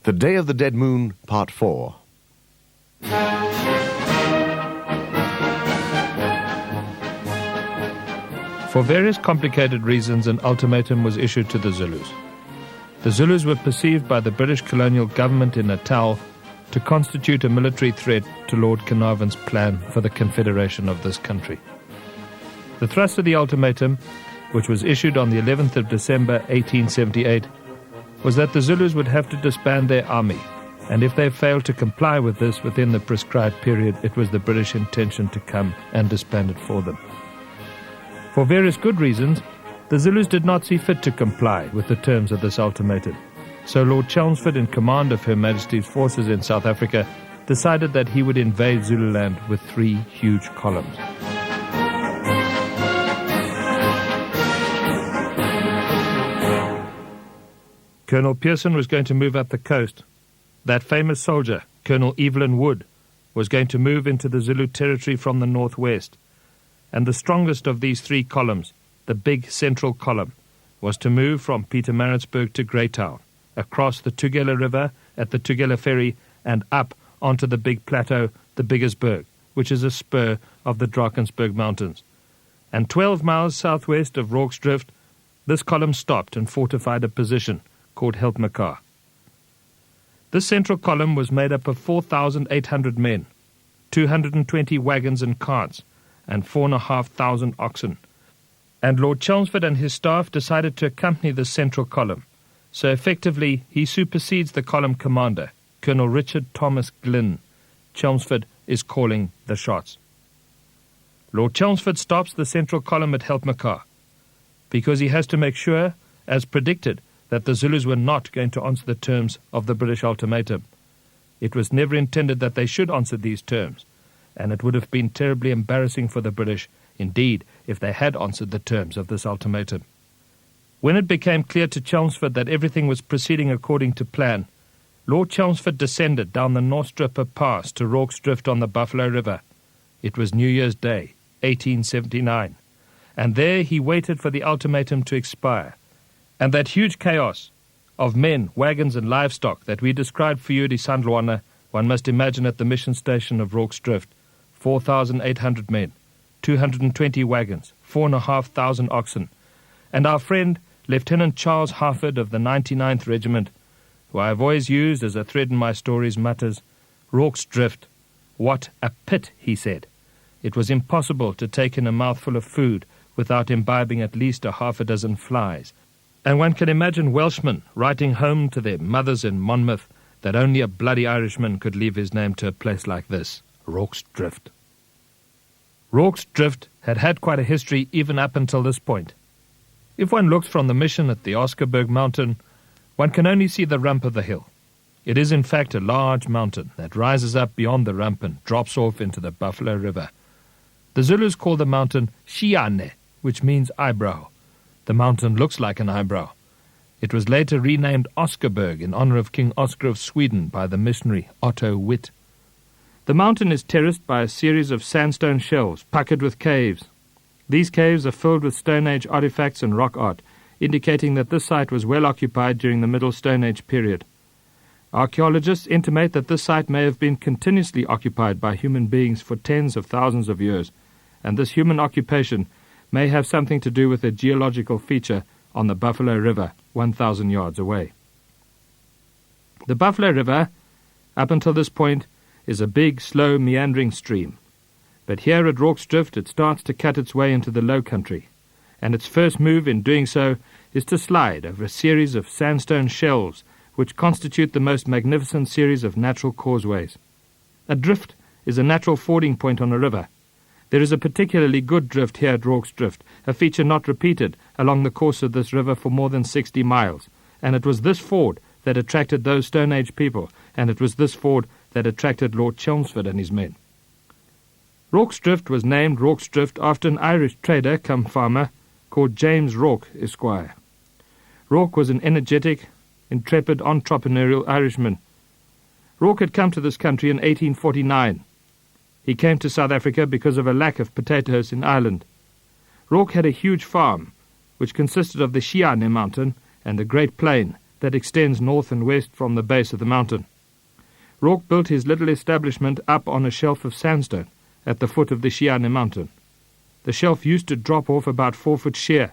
The Day of the Dead Moon, Part 4. For various complicated reasons, an ultimatum was issued to the Zulus. The Zulus were perceived by the British colonial government in Natal to constitute a military threat to Lord Carnarvon's plan for the confederation of this country. The thrust of the ultimatum, which was issued on the 11th of December 1878, was that the Zulus would have to disband their army, and if they failed to comply with this within the prescribed period, it was the British intention to come and disband it for them. For various good reasons, the Zulus did not see fit to comply with the terms of this ultimatum. So Lord Chelmsford, in command of Her Majesty's forces in South Africa, decided that he would invade Zululand with 3 huge columns. Colonel Pearson was going to move up the coast. That famous soldier, Colonel Evelyn Wood, was going to move into the Zulu territory from the northwest. And the strongest of these 3 columns, the big central column, was to move from Pietermaritzburg to Greytown, across the Tugela River at the Tugela Ferry, and up onto the big plateau, the Biggersberg, which is a spur of the Drakensberg Mountains. And 12 miles southwest of Rorke's Drift, this column stopped and fortified a position called Helpmekaar. This central column was made up of 4,800 men, 220 wagons and carts, and 4,500 oxen. And Lord Chelmsford and his staff decided to accompany this central column. So effectively, he supersedes the column commander, Colonel Richard Thomas Glynn. Chelmsford is calling the shots. Lord Chelmsford stops the central column at Helpmekaar because he has to make sure, as predicted, that the Zulus were not going to answer the terms of the British ultimatum. It was never intended that they should answer these terms, and it would have been terribly embarrassing for the British, indeed, if they had answered the terms of this ultimatum. When it became clear to Chelmsford that everything was proceeding according to plan, Lord Chelmsford descended down the Northstripper Pass to Rorke's Drift on the Buffalo River. It was New Year's Day, 1879, and there he waited for the ultimatum to expire. And that huge chaos of men, wagons and livestock that we described for you, Sandlwana, one must imagine at the mission station of Rorke's Drift, 4,800 men, 220 wagons, 4,500 oxen, and our friend Lieutenant Charles Harford of the 99th Regiment, who I have always used as a thread in my stories, mutters, "Rorke's Drift, what a pit," he said. It was impossible to take in a mouthful of food without imbibing at least a half a dozen flies. And one can imagine Welshmen writing home to their mothers in Monmouth that only a bloody Irishman could leave his name to a place like this, Rorke's Drift. Rorke's Drift had had quite a history even up until this point. If one looks from the mission at the Oscarberg Mountain, one can only see the rump of the hill. It is in fact a large mountain that rises up beyond the rump and drops off into the Buffalo River. The Zulus call the mountain Shiane, which means eyebrow. The mountain looks like an eyebrow. It was later renamed Oscarberg in honor of King Oscar of Sweden by the missionary Otto Witt. The mountain is terraced by a series of sandstone shelves puckered with caves. These caves are filled with Stone Age artifacts and rock art, indicating that this site was well occupied during the Middle Stone Age period. Archaeologists intimate that this site may have been continuously occupied by human beings for tens of thousands of years, and this human occupation may have something to do with a geological feature on the Buffalo River, 1,000 yards away. The Buffalo River, up until this point, is a big, slow, meandering stream. But here at Rorke's Drift it starts to cut its way into the low country, and its first move in doing so is to slide over a series of sandstone shelves which constitute the most magnificent series of natural causeways. A drift is a natural fording point on a river. There is a particularly good drift here at Rorke's Drift, a feature not repeated along the course of this river for more than 60 miles, and it was this ford that attracted those Stone Age people, and it was this ford that attracted Lord Chelmsford and his men. Rorke's Drift was named Rorke's Drift after an Irish trader come farmer called James Rorke, Esquire. Rorke was an energetic, intrepid, entrepreneurial Irishman. Rorke had come to this country in 1849. He came to South Africa because of a lack of potatoes in Ireland. Rorke had a huge farm, which consisted of the Shiane Mountain and the Great Plain, that extends north and west from the base of the mountain. Rorke built his little establishment up on a shelf of sandstone at the foot of the Shiane mountain. The shelf used to drop off about 4 foot sheer.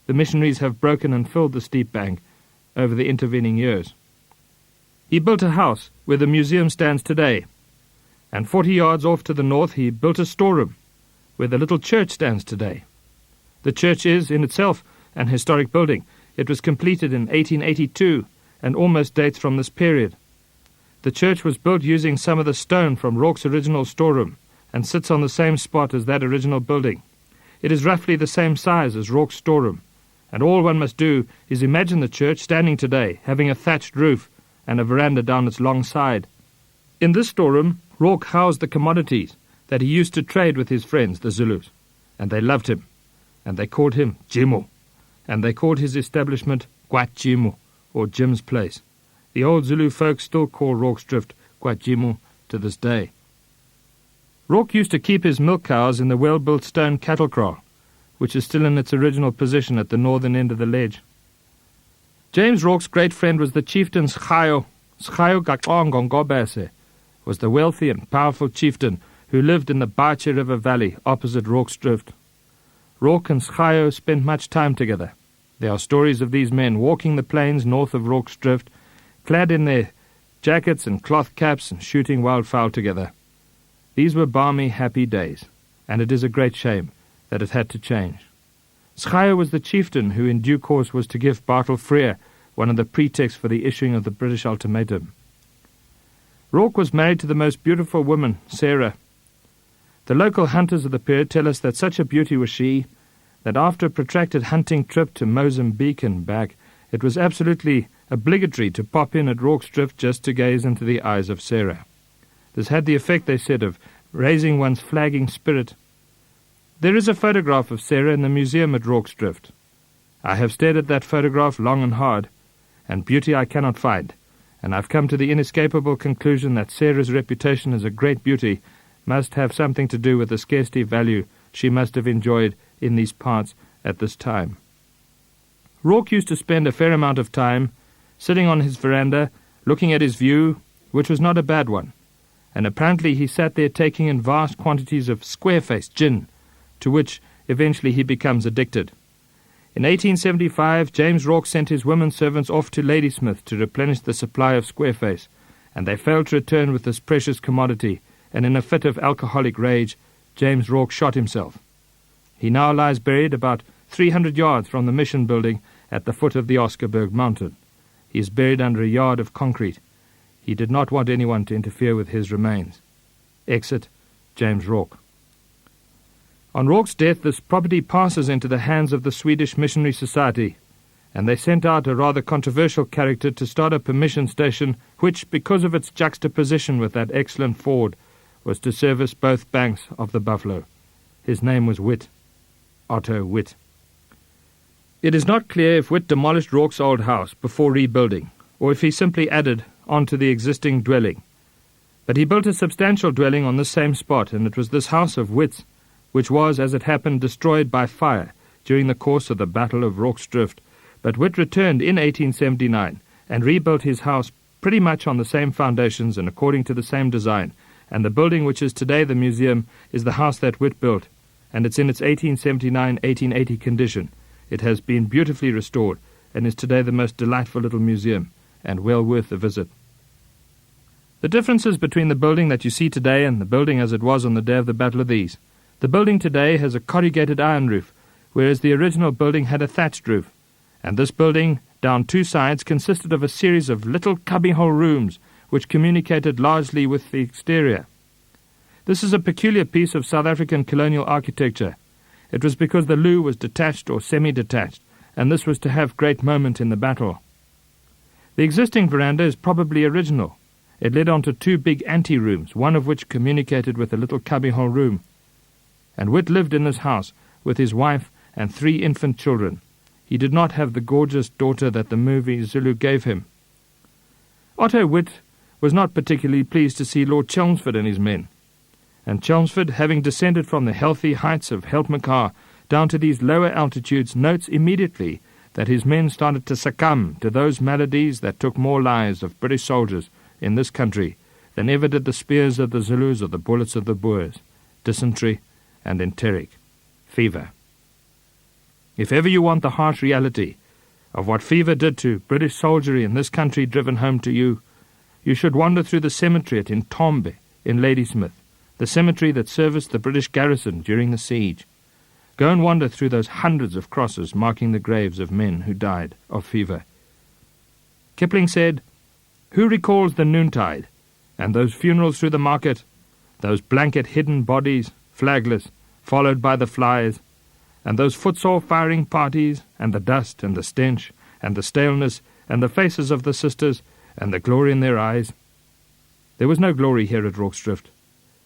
The missionaries have broken and filled the steep bank over the intervening years. He built a house where the museum stands today, and 40 yards off to the north he built a storeroom where the little church stands today. The church is, in itself, an historic building. It was completed in 1882 and almost dates from this period. The church was built using some of the stone from Rorke's original storeroom and sits on the same spot as that original building. It is roughly the same size as Rorke's storeroom, and all one must do is imagine the church standing today, having a thatched roof and a veranda down its long side. In this storeroom, Rorke housed the commodities that he used to trade with his friends, the Zulus, and they loved him, and they called him Jimu, and they called his establishment Kwat Jimu, or Jim's Place. The old Zulu folk still call Rorke's Drift Kwat Jimu to this day. Rorke used to keep his milk cows in the well-built stone cattle kraal, which is still in its original position at the northern end of the ledge. James Rorke's great friend was the chieftain Schayo Gaqongongobese, was the wealthy and powerful chieftain who lived in the Bache River Valley opposite Rorke's Drift. Rorke and Schayo spent much time together. There are stories of these men walking the plains north of Rorke's Drift, clad in their jackets and cloth caps and shooting wildfowl together. These were balmy, happy days, and it is a great shame that it had to change. Schayo was the chieftain who in due course was to give Bartle Frere one of the pretexts for the issuing of the British ultimatum. Rorke was married to the most beautiful woman, Sarah. The local hunters of the period tell us that such a beauty was she, that after a protracted hunting trip to Mozambique and back, it was absolutely obligatory to pop in at Rorke's Drift just to gaze into the eyes of Sarah. This had the effect, they said, of raising one's flagging spirit. There is a photograph of Sarah in the museum at Rorke's Drift. I have stared at that photograph long and hard, and beauty I cannot find, and I've come to the inescapable conclusion that Sarah's reputation as a great beauty must have something to do with the scarcity value she must have enjoyed in these parts at this time. Rorke used to spend a fair amount of time sitting on his veranda, looking at his view, which was not a bad one, and apparently he sat there taking in vast quantities of square-faced gin, to which eventually he becomes addicted. In 1875, James Rorke sent his women servants off to Ladysmith to replenish the supply of square-face, and they failed to return with this precious commodity, and in a fit of alcoholic rage, James Rorke shot himself. He now lies buried about 300 yards from the mission building at the foot of the Oscarberg mountain. He is buried under a yard of concrete. He did not want anyone to interfere with his remains. Exit, James Rorke. On Rorke's death, this property passes into the hands of the Swedish Missionary Society, and they sent out a rather controversial character to start up a mission station which, because of its juxtaposition with that excellent ford, was to service both banks of the Buffalo. His name was Witt, Otto Witt. It is not clear if Witt demolished Rorke's old house before rebuilding, or if he simply added on to the existing dwelling. But he built a substantial dwelling on this same spot, and it was this house of Witt's which was, as it happened, destroyed by fire during the course of the Battle of Rorke's Drift. But Witt returned in 1879 and rebuilt his house pretty much on the same foundations and according to the same design, and the building which is today the museum is the house that Witt built, and it's in its 1879-1880 condition. It has been beautifully restored and is today the most delightful little museum and well worth a visit. The differences between the building that you see today and the building as it was on the day of the battle are these. The building today has a corrugated iron roof, whereas the original building had a thatched roof, and this building, down two sides, consisted of a series of little cubbyhole rooms which communicated largely with the exterior. This is a peculiar piece of South African colonial architecture. It was because the loo was detached or semi-detached, and this was to have great moment in the battle. The existing veranda is probably original. It led on to two big ante-rooms, one of which communicated with a little cubbyhole room. And Witt lived in this house with his wife and 3 infant children. He did not have the gorgeous daughter that the movie Zulu gave him. Otto Witt was not particularly pleased to see Lord Chelmsford and his men. And Chelmsford, having descended from the healthy heights of Helpmacar down to these lower altitudes, notes immediately that his men started to succumb to those maladies that took more lives of British soldiers in this country than ever did the spears of the Zulus or the bullets of the Boers: dysentery and enteric fever. If ever you want the harsh reality of what fever did to British soldiery in this country driven home to you, you should wander through the cemetery at Intombe in Ladysmith, the cemetery that serviced the British garrison during the siege. Go and wander through those hundreds of crosses marking the graves of men who died of fever. Kipling said, "Who recalls the noontide, and those funerals through the market, those blanket-hidden bodies, flagless, followed by the flies, and those footsore firing parties, and the dust, and the stench, and the staleness, and the faces of the sisters, and the glory in their eyes?" There was no glory here at Rorke's Drift.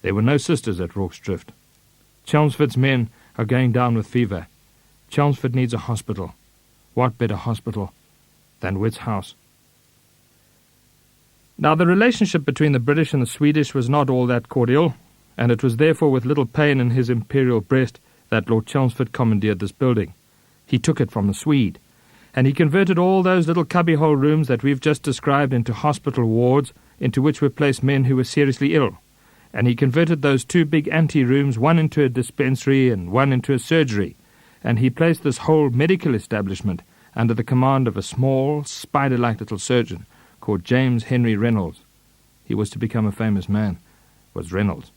There were no sisters at Rorke's Drift. Chelmsford's men are going down with fever. Chelmsford needs a hospital. What better hospital than Witt's house? Now, the relationship between the British and the Swedish was not all that cordial, and it was therefore with little pain in his imperial breast that Lord Chelmsford commandeered this building. He took it from the Swede, and he converted all those little cubbyhole rooms that we've just described into hospital wards, into which were placed men who were seriously ill. And he converted those two big ante-rooms, one into a dispensary and one into a surgery, and he placed this whole medical establishment under the command of a small, spider-like little surgeon called James Henry Reynolds. He was to become a famous man, was Reynolds.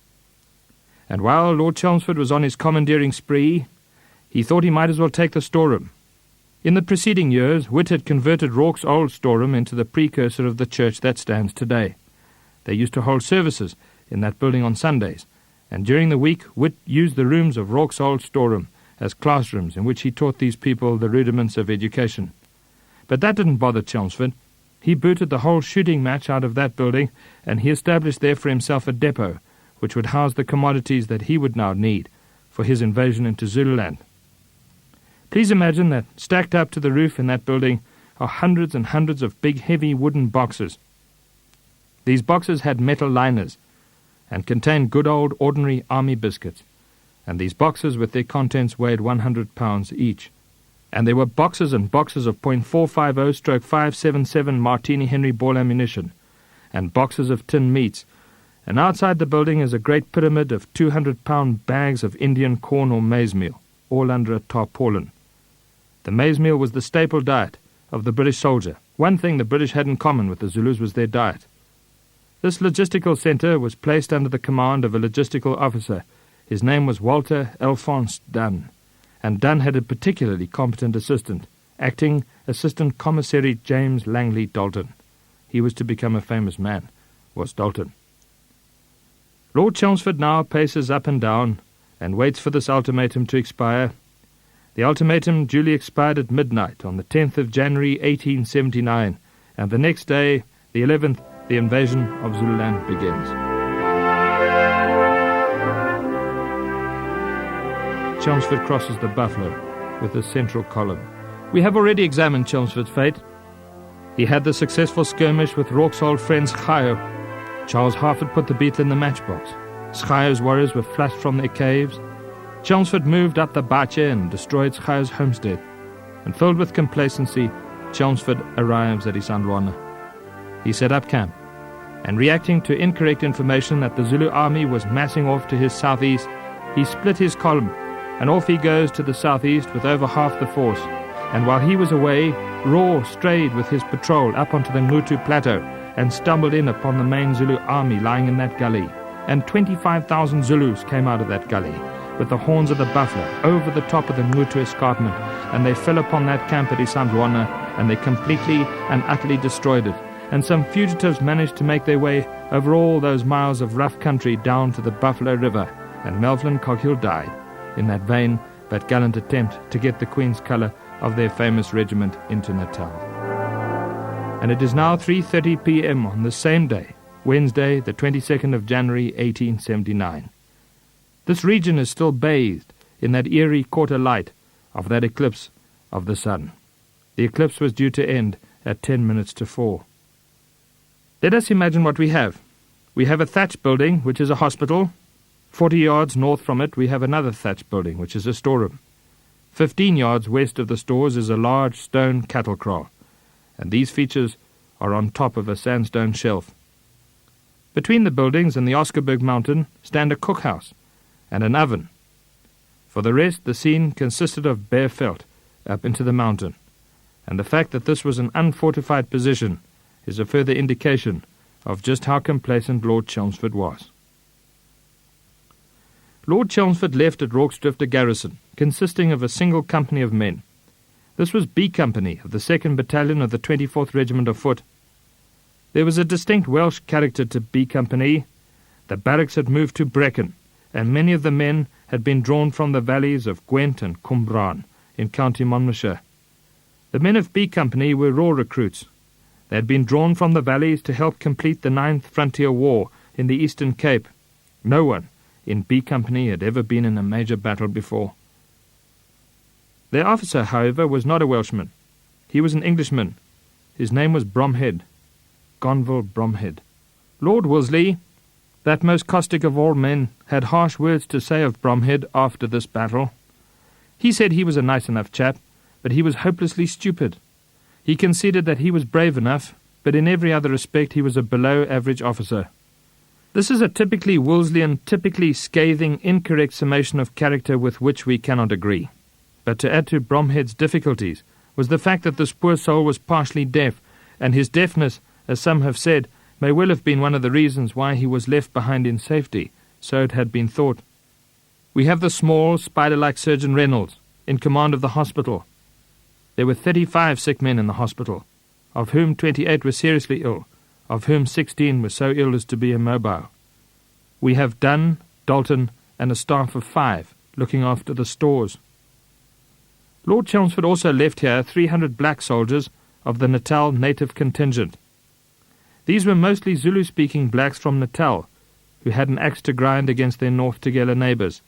And while Lord Chelmsford was on his commandeering spree, he thought he might as well take the storeroom. In the preceding years, Witt had converted Rorke's old storeroom into the precursor of the church that stands today. They used to hold services in that building on Sundays, and during the week Witt used the rooms of Rorke's old storeroom as classrooms in which he taught these people the rudiments of education. But that didn't bother Chelmsford. He booted the whole shooting match out of that building, and he established there for himself a depot which would house the commodities that he would now need for his invasion into Zululand. Please imagine that stacked up to the roof in that building are hundreds and hundreds of big heavy wooden boxes. These boxes had metal liners and contained good old ordinary army biscuits, and these boxes with their contents weighed 100 pounds each. And there were boxes and boxes of .450/577 Martini Henry ball ammunition, and boxes of tin meats, and outside the building is a great pyramid of 200-pound bags of Indian corn or maize meal, all under a tarpaulin. The maize meal was the staple diet of the British soldier. One thing the British had in common with the Zulus was their diet. This logistical centre was placed under the command of a logistical officer. His name was Walter Alphonse Dunn, and Dunn had a particularly competent assistant, acting Assistant Commissary James Langley Dalton. He was to become a famous man, was Dalton. Lord Chelmsford now paces up and down and waits for this ultimatum to expire. The ultimatum duly expired at midnight on the 10th of January 1879, and the next day, the 11th, the invasion of Zululand begins. Chelmsford crosses the Buffalo with a central column. We have already examined Chelmsford's fate. He had the successful skirmish with Rorke's old friend Schaio. Charles Harford put the beetle in the matchbox. Schaio's warriors were flushed from their caves. Chelmsford moved up the Bache and destroyed Schaio's homestead. And filled with complacency, Chelmsford arrives at Isandlwana. He set up camp, and reacting to incorrect information that the Zulu army was massing off to his southeast, he split his column, and off he goes to the southeast with over half the force. And while he was away, Raw strayed with his patrol up onto the Ngutu Plateau and stumbled in upon the main Zulu army lying in that gully. And 25,000 Zulus came out of that gully with the horns of the buffalo over the top of the Ngutu escarpment, and they fell upon that camp at Isandlwana, and they completely and utterly destroyed it. And some fugitives managed to make their way over all those miles of rough country down to the Buffalo River, and Melvin Coghill died in that vain but gallant attempt to get the Queen's colour of their famous regiment into Natal. And it is now 3:30 p.m. on the same day, Wednesday, the 22nd of January, 1879. This region is still bathed in that eerie quarter light of that eclipse of the sun. The eclipse was due to end at 10 minutes to 4. Let us imagine what we have. We have a thatch building, which is a hospital. 40 yards north from it, we have another thatch building, which is a storeroom. 15 yards west of the stores is a large stone cattle kraal, and these features are on top of a sandstone shelf. Between the buildings and the Oscarberg mountain stand a cookhouse and an oven. For the rest, the scene consisted of bare veld up into the mountain, and the fact that this was an unfortified position is a further indication of just how complacent Lord Chelmsford was. Lord Chelmsford left at Rorke's Drift a garrison consisting of a single company of men. This was B Company of the 2nd Battalion of the 24th Regiment of Foot. There was a distinct Welsh character to B Company. The barracks had moved to Brecon, and many of the men had been drawn from the valleys of Gwent and Cwmbran in County Monmouthshire. The men of B Company were raw recruits. They had been drawn from the valleys to help complete the 9th Frontier War in the Eastern Cape. No one in B Company had ever been in a major battle before. Their officer, however, was not a Welshman. He was an Englishman. His name was Bromhead, Gonville Bromhead. Lord Wolseley, that most caustic of all men, had harsh words to say of Bromhead after this battle. He said he was a nice enough chap, but he was hopelessly stupid. He conceded that he was brave enough, but in every other respect he was a below-average officer. This is a typically Wolseleyan, typically scathing, incorrect summation of character with which we cannot agree. But to add to Bromhead's difficulties was the fact that this poor soul was partially deaf, and his deafness, as some have said, may well have been one of the reasons why he was left behind in safety, so it had been thought. We have the small, spider-like Surgeon Reynolds, in command of the hospital. There were 35 sick men in the hospital, of whom 28 were seriously ill, of whom 16 were so ill as to be immobile. We have Dunn, Dalton, and a staff of 5 looking after the stores. Lord Chelmsford also left here 300 black soldiers of the Natal native contingent. These were mostly Zulu-speaking blacks from Natal, who had an axe to grind against their North Tugela neighbours.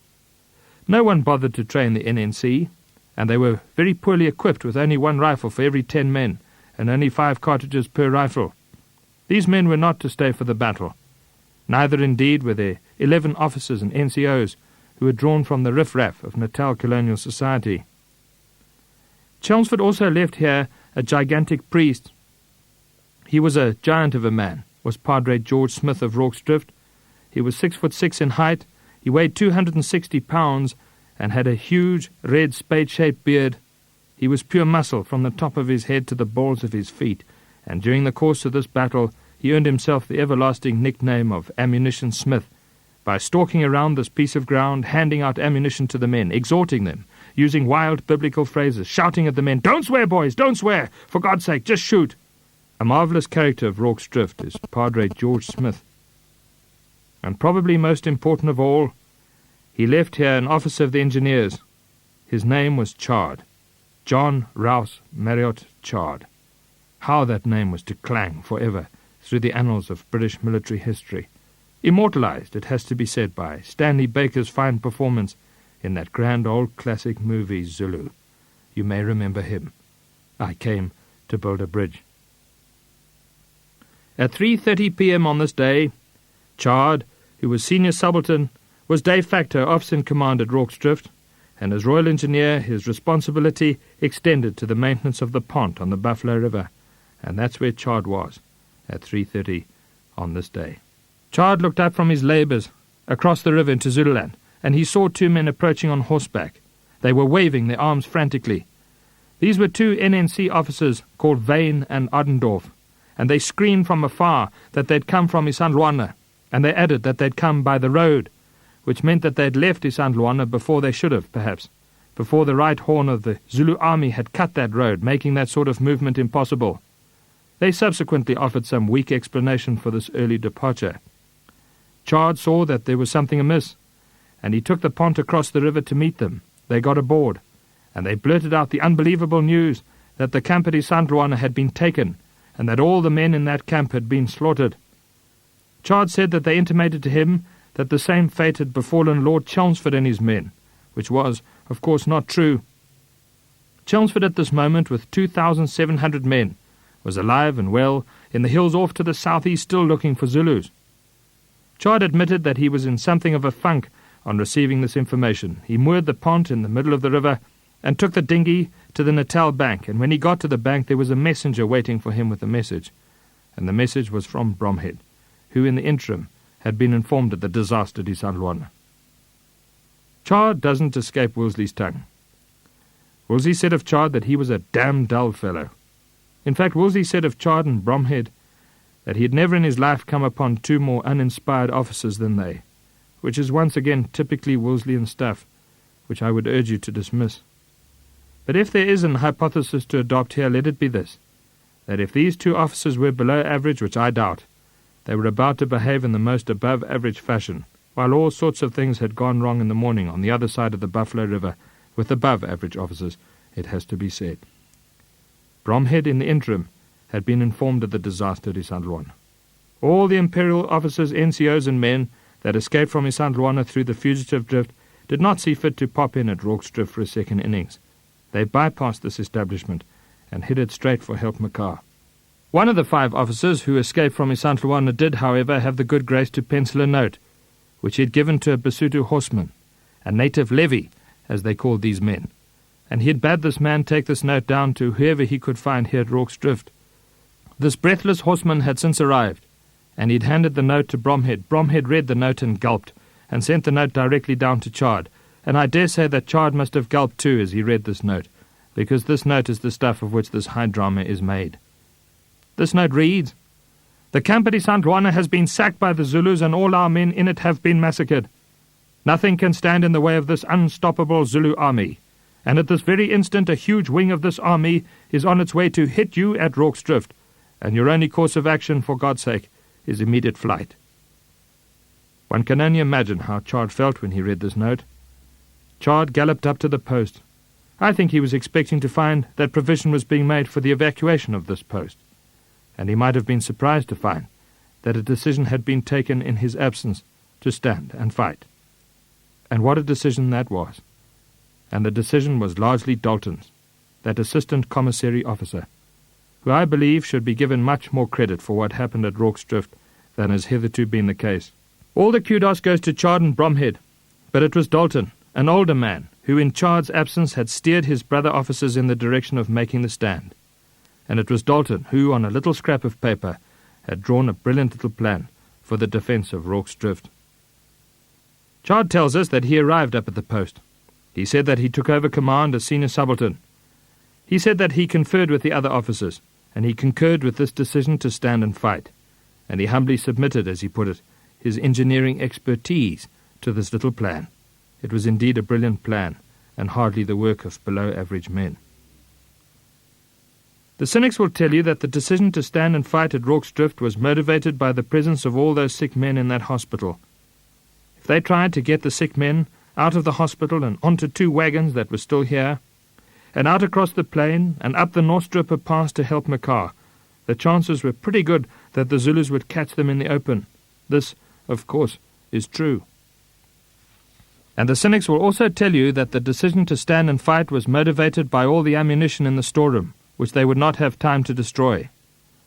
No one bothered to train the NNC, and they were very poorly equipped with only 1 rifle for every 10 men, and only 5 cartridges per rifle. These men were not to stay for the battle. Neither indeed were there 11 officers and NCOs who were drawn from the riff-raff of Natal colonial society. Chelmsford also left here a gigantic priest. He was a giant of a man, was Padre George Smith of Rorke's Drift. He was 6'6" in height, he weighed 260 pounds, and had a huge, red, spade-shaped beard. He was pure muscle from the top of his head to the balls of his feet, and during the course of this battle he earned himself the everlasting nickname of Ammunition Smith, by stalking around this piece of ground, handing out ammunition to the men, exhorting them, using wild biblical phrases, shouting at the men, "Don't swear, boys, don't swear! For God's sake, just shoot!" A marvellous character of Rorke's Drift is Padre George Smith. And probably most important of all, he left here an officer of the engineers. His name was Chard, John Rouse Marriott Chard. How that name was to clang forever through the annals of British military history. Immortalized, it has to be said, by Stanley Baker's fine performance in that grand old classic movie Zulu. You may remember him. I came to build a bridge. At 3:30 p.m. on this day, Chard, who was senior subaltern, was de facto officer in command at Rorke's Drift, and as Royal Engineer his responsibility extended to the maintenance of the pont on the Buffalo River, and that's where Chard was at 3:30 on this day. Chard looked up from his labours across the river into Zululand, and he saw 2 men approaching on horseback. They were waving their arms frantically. These were 2 NNC officers called Vane and Ardendorf, and they screamed from afar that they'd come from Isandlwana, and they added that they'd come by the road, which meant that they'd left Isandlwana before they should have, perhaps, before the right horn of the Zulu army had cut that road, making that sort of movement impossible. They subsequently offered some weak explanation for this early departure. Chard saw that there was something amiss, and he took the pont across the river to meet them. They got aboard, and they blurted out the unbelievable news that the camp at Isandlwana had been taken, and that all the men in that camp had been slaughtered. Chard said that they intimated to him that the same fate had befallen Lord Chelmsford and his men, which was, of course, not true. Chelmsford at this moment, with 2,700 men, was alive and well in the hills off to the southeast, still looking for Zulus. Chard admitted that he was in something of a funk on receiving this information. He moored the pont in the middle of the river and took the dinghy to the Natal bank, and when he got to the bank there was a messenger waiting for him with a message, and the message was from Bromhead, who in the interim had been informed of the disaster de San Juan. Chard doesn't escape Wolseley's tongue. Wolsey said of Chard that he was a damn dull fellow. In fact, Wolsey said of Chard and Bromhead that he had never in his life come upon two more uninspired officers than they, which is once again typically Wolsleyan stuff, which I would urge you to dismiss. But if there is an hypothesis to adopt here, let it be this, that if these two officers were below average, which I doubt, they were about to behave in the most above-average fashion, while all sorts of things had gone wrong in the morning on the other side of the Buffalo River with above-average officers, it has to be said. Bromhead, in the interim, had been informed of the disaster de San Juan. All the Imperial officers, NCOs and men that escaped from San Juan through the fugitive drift did not see fit to pop in at Rorke's drift for a second innings. They bypassed this establishment and headed straight for Helpmekaar. One of the 5 officers who escaped from San Juan did, however, have the good grace to pencil a note, which he had given to a Basotho horseman, a native levy, as they called these men, and he had bade this man take this note down to whoever he could find here at Rorke's drift. This breathless horseman had since arrived, and he'd handed the note to Bromhead. Bromhead read the note and gulped, and sent the note directly down to Chard, and I dare say that Chard must have gulped too as he read this note, because this note is the stuff of which this high drama is made. This note reads, "The camp at San Juan has been sacked by the Zulus, and all our men in it have been massacred. Nothing can stand in the way of this unstoppable Zulu army, and at this very instant a huge wing of this army is on its way to hit you at Rorke's drift, and your only course of action, for God's sake, is immediate flight." One can only imagine how Chard felt when he read this note. Chard galloped up to the post. I think he was expecting to find that provision was being made for the evacuation of this post, and he might have been surprised to find that a decision had been taken in his absence to stand and fight. And what a decision that was. And the decision was largely Dalton's, that assistant commissary officer, who I believe should be given much more credit for what happened at Rorke's drift than has hitherto been the case. All the kudos goes to Chard and Bromhead, but it was Dalton, an older man, who in Chard's absence had steered his brother officers in the direction of making the stand. And it was Dalton who, on a little scrap of paper, had drawn a brilliant little plan for the defence of Rorke's drift. Chard tells us that he arrived up at the post. He said that he took over command as senior subaltern. He said that he conferred with the other officers, and he concurred with this decision to stand and fight, and he humbly submitted, as he put it, his engineering expertise to this little plan. It was indeed a brilliant plan, and hardly the work of below-average men. The cynics will tell you that the decision to stand and fight at Rorke's drift was motivated by the presence of all those sick men in that hospital. If they tried to get the sick men out of the hospital and onto 2 wagons that were still here, and out across the plain and up the Northstripper Pass to Helpmekaar, the chances were pretty good that the Zulus would catch them in the open. This, of course, is true. And the cynics will also tell you that the decision to stand and fight was motivated by all the ammunition in the storeroom, which they would not have time to destroy.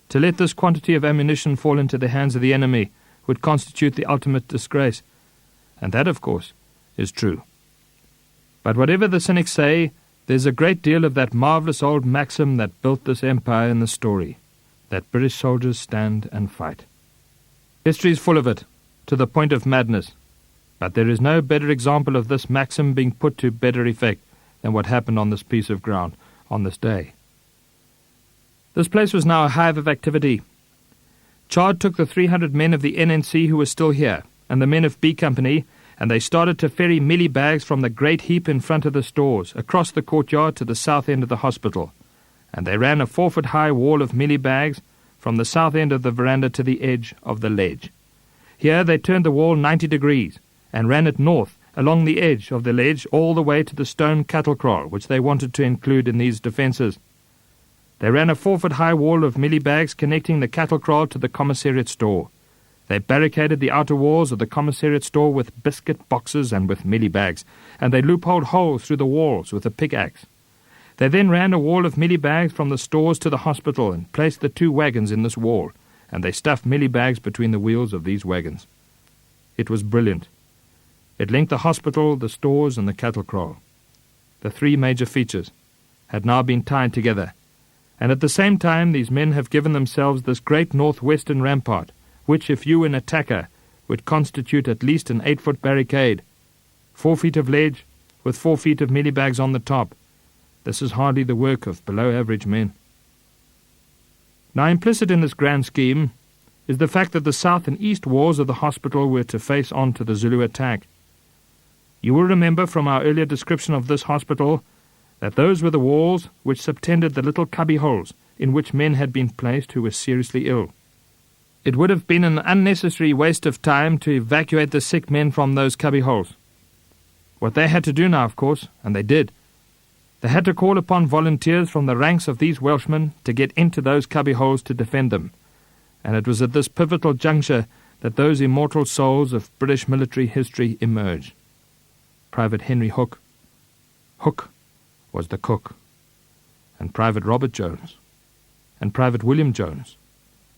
To let this quantity of ammunition fall into the hands of the enemy would constitute the ultimate disgrace. And that, of course, is true. But whatever the cynics say, there's a great deal of that marvellous old maxim that built this empire in the story, that British soldiers stand and fight. History is full of it, to the point of madness, but there is no better example of this maxim being put to better effect than what happened on this piece of ground on this day. This place was now a hive of activity. Chard took the 300 men of the NNC who were still here, and the men of B Company, and they started to ferry mealie bags from the great heap in front of the stores, across the courtyard to the south end of the hospital, and they ran a 4-foot-high wall of mealie bags from the south end of the veranda to the edge of the ledge. Here they turned the wall 90 degrees, and ran it north along the edge of the ledge all the way to the stone cattle kraal, which they wanted to include in these defences. They ran a 4-foot-high wall of mealie bags connecting the cattle kraal to the commissariat store. They barricaded the outer walls of the commissariat store with biscuit boxes and with mealie bags, and they loopholed holes through the walls with a pickaxe. They then ran a wall of mealie bags from the stores to the hospital and placed the 2 wagons in this wall, and they stuffed mealie bags between the wheels of these wagons. It was brilliant. It linked the hospital, the stores, and the cattle kraal. the three major features, had now been tied together, and at the same time these men have given themselves this great northwestern rampart, which, if you an attacker, would constitute at least an 8-foot barricade, 4 feet of ledge, with 4 feet of mealie bags on the top. This is hardly the work of below-average men. Now, implicit in this grand scheme is the fact that the south and east walls of the hospital were to face on to the Zulu attack. You will remember from our earlier description of this hospital that those were the walls which subtended the little cubby-holes in which men had been placed who were seriously ill. It would have been an unnecessary waste of time to evacuate the sick men from those cubby-holes. What they had to do now, of course, and they did, they had to call upon volunteers from the ranks of these Welshmen to get into those cubby-holes to defend them, and it was at this pivotal juncture that those immortal souls of British military history emerged. Private Henry Hook. Hook was the cook, and Private Robert Jones, and Private William Jones,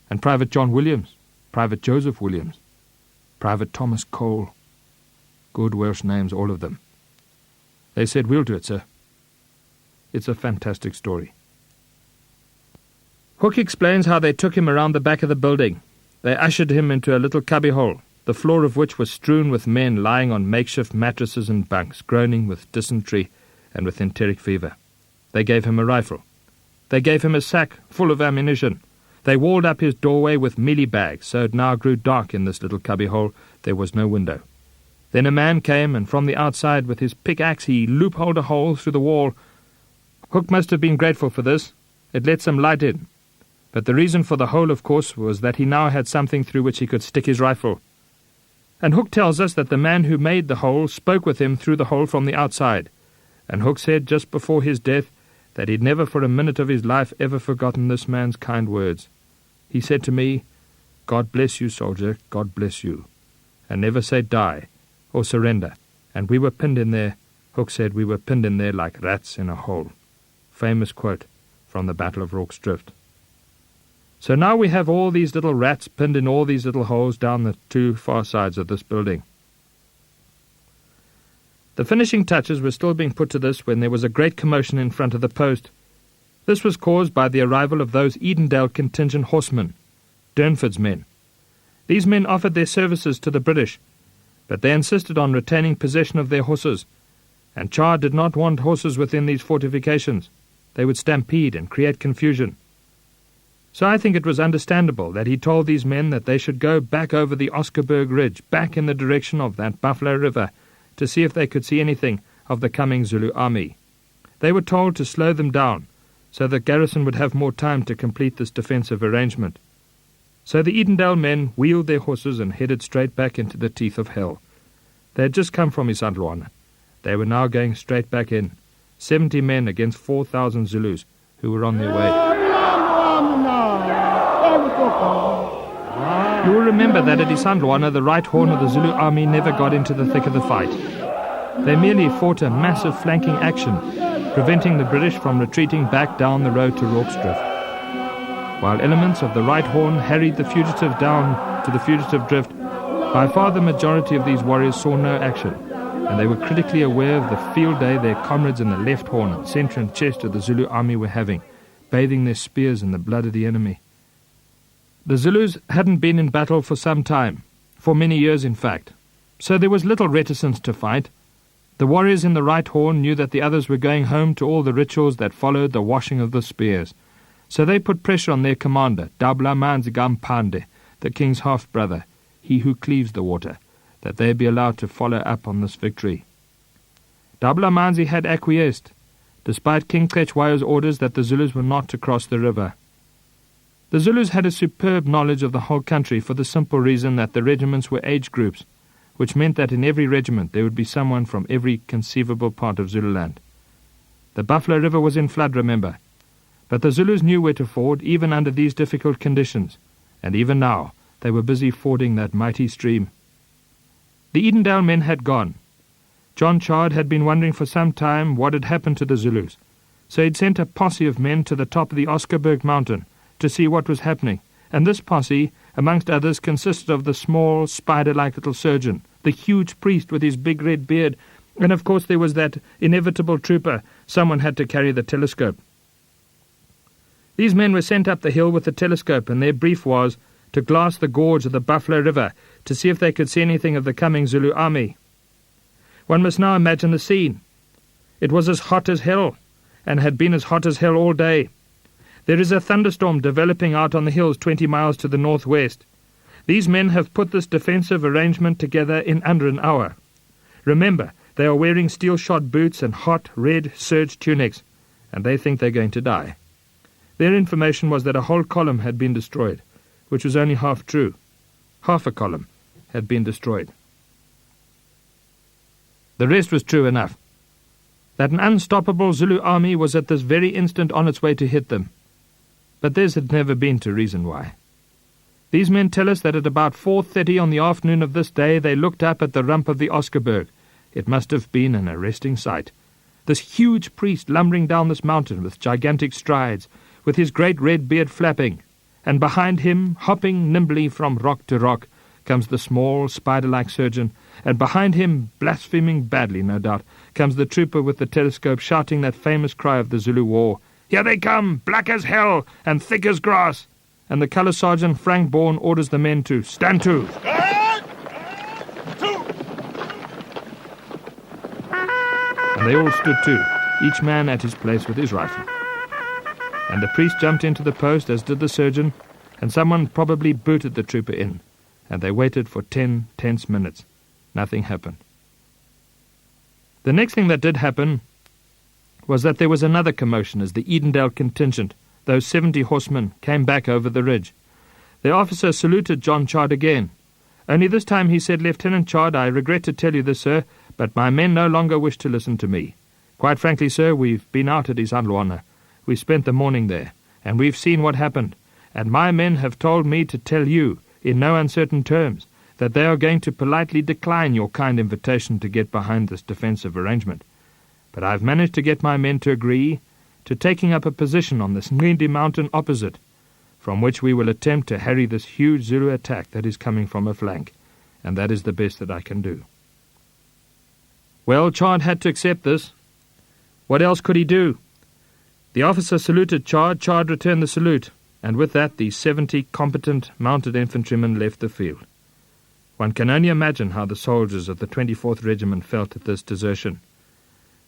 and Private John Williams, Private Joseph Williams, Private Thomas Cole. Good Welsh names, all of them. They said, "We'll do it, sir." It's a fantastic story. Hook explains how they took him around the back of the building. They ushered him into a little cubbyhole, the floor of which was strewn with men lying on makeshift mattresses and bunks, groaning with dysentery and with enteric fever. They gave him a rifle. They gave him a sack full of ammunition. They walled up his doorway with mealie bags, so it now grew dark in this little cubbyhole. There was no window. Then a man came, and from the outside with his pickaxe he loopholed a hole through the wall. Hook must have been grateful for this. It let some light in. But the reason for the hole, of course, was that he now had something through which he could stick his rifle. And Hook tells us that the man who made the hole spoke with him through the hole from the outside. And Hook said just before his death that he'd never for a minute of his life ever forgotten this man's kind words. He said to me, "God bless you, soldier, God bless you. And never say die or surrender." And we were pinned in there. Hook said we were pinned in there like rats in a hole. Famous quote from the Battle of Rorke's Drift. So now we have all these little rats pinned in all these little holes down the two far sides of this building. The finishing touches were still being put to this when there was a great commotion in front of the post. This was caused by the arrival of those Edendale contingent horsemen, Durnford's men. These men offered their services to the British, but they insisted on retaining possession of their horses, and Char did not want horses within these fortifications. They would stampede and create confusion. So I think it was understandable that he told these men that they should go back over the Oscarburg Ridge, back in the direction of that Buffalo River, to see if they could see anything of the coming Zulu army. They were told to slow them down, so that Garrison would have more time to complete this defensive arrangement. So the Edendale men wheeled their horses and headed straight back into the teeth of hell. They had just come from Isandlwana. They were now going straight back in, 70 men against 4,000 Zulus who were on their way. You will remember that at Isandlwana the right horn of the Zulu army never got into the thick of the fight. They merely fought a massive flanking action, preventing the British from retreating back down the road to Rorke's Drift. While elements of the right horn harried the fugitive down to the fugitive drift, by far the majority of these warriors saw no action, and they were critically aware of the field day their comrades in the left horn, centre and chest of the Zulu army were having, bathing their spears in the blood of the enemy. The Zulus hadn't been in battle for some time, for many years in fact, so there was little reticence to fight. The warriors in the right horn knew that the others were going home to all the rituals that followed the washing of the spears, so they put pressure on their commander, Dabla Manzigampande, the king's half-brother, he who cleaves the water, that they be allowed to follow up on this victory. Dabla Manzi had acquiesced, despite King Cetshwayo's orders that the Zulus were not to cross the river. The Zulus had a superb knowledge of the whole country for the simple reason that the regiments were age groups, which meant that in every regiment there would be someone from every conceivable part of Zululand. The Buffalo River was in flood, remember, but the Zulus knew where to ford even under these difficult conditions, and even now they were busy fording that mighty stream. The Edendale men had gone. John Chard had been wondering for some time what had happened to the Zulus, so he'd sent a posse of men to the top of the Oscarburg mountain to see what was happening, and this posse, amongst others, consisted of the small, spider-like little surgeon, the huge priest with his big red beard, And of course there was that inevitable trooper. Someone had to carry the telescope. These men were sent up the hill with the telescope, and their brief was to glass the gorge of the Buffalo River to see if they could see anything of the coming Zulu army. One must now imagine the scene. It was as hot as hell, and had been as hot as hell all day. There is a thunderstorm developing out on the hills 20 miles to the northwest. These men have put this defensive arrangement together in under an hour. Remember, they are wearing steel-shod boots and hot, red serge tunics, and they think they're going to die. Their information was that a whole column had been destroyed, which was only half true. Half a column had been destroyed. The rest was true enough. That an unstoppable Zulu army was at this very instant on its way to hit them. But theirs had never been to reason why. These men tell us that at about 4:30 on the afternoon of this day they looked up at the rump of the Oscarberg. It must have been an arresting sight. This huge priest lumbering down this mountain with gigantic strides, with his great red beard flapping, and behind him, hopping nimbly from rock to rock, comes the small, spider-like surgeon, and behind him, blaspheming badly, no doubt, comes the trooper with the telescope shouting that famous cry of the Zulu war, "Here they come, black as hell and thick as grass!" And the colour sergeant, Frank Bourne, orders the men to stand to. And they all stood to, each man at his place with his rifle. And the priest jumped into the post, as did the surgeon, and someone probably booted the trooper in, and they waited for 10 tense minutes. Nothing happened. The next thing that did happen was that there was another commotion as the Edendale contingent, those 70 horsemen, came back over the ridge. The officer saluted John Chard again. Only this time he said, "Lieutenant Chard, I regret to tell you this, sir, but my men no longer wish to listen to me. Quite frankly, sir, we've been out at Isandlwana. We spent the morning there, and we've seen what happened, and my men have told me to tell you, in no uncertain terms, that they are going to politely decline your kind invitation to get behind this defensive arrangement. But I've managed to get my men to agree to taking up a position on this Ngindi mountain opposite, from which we will attempt to harry this huge Zulu attack that is coming from a flank, and that is the best that I can do." Well, Chard had to accept this. What else could he do? The officer saluted Chard, Chard returned the salute, and with that the 70 competent mounted infantrymen left the field. One can only imagine how the soldiers of the 24th Regiment felt at this desertion.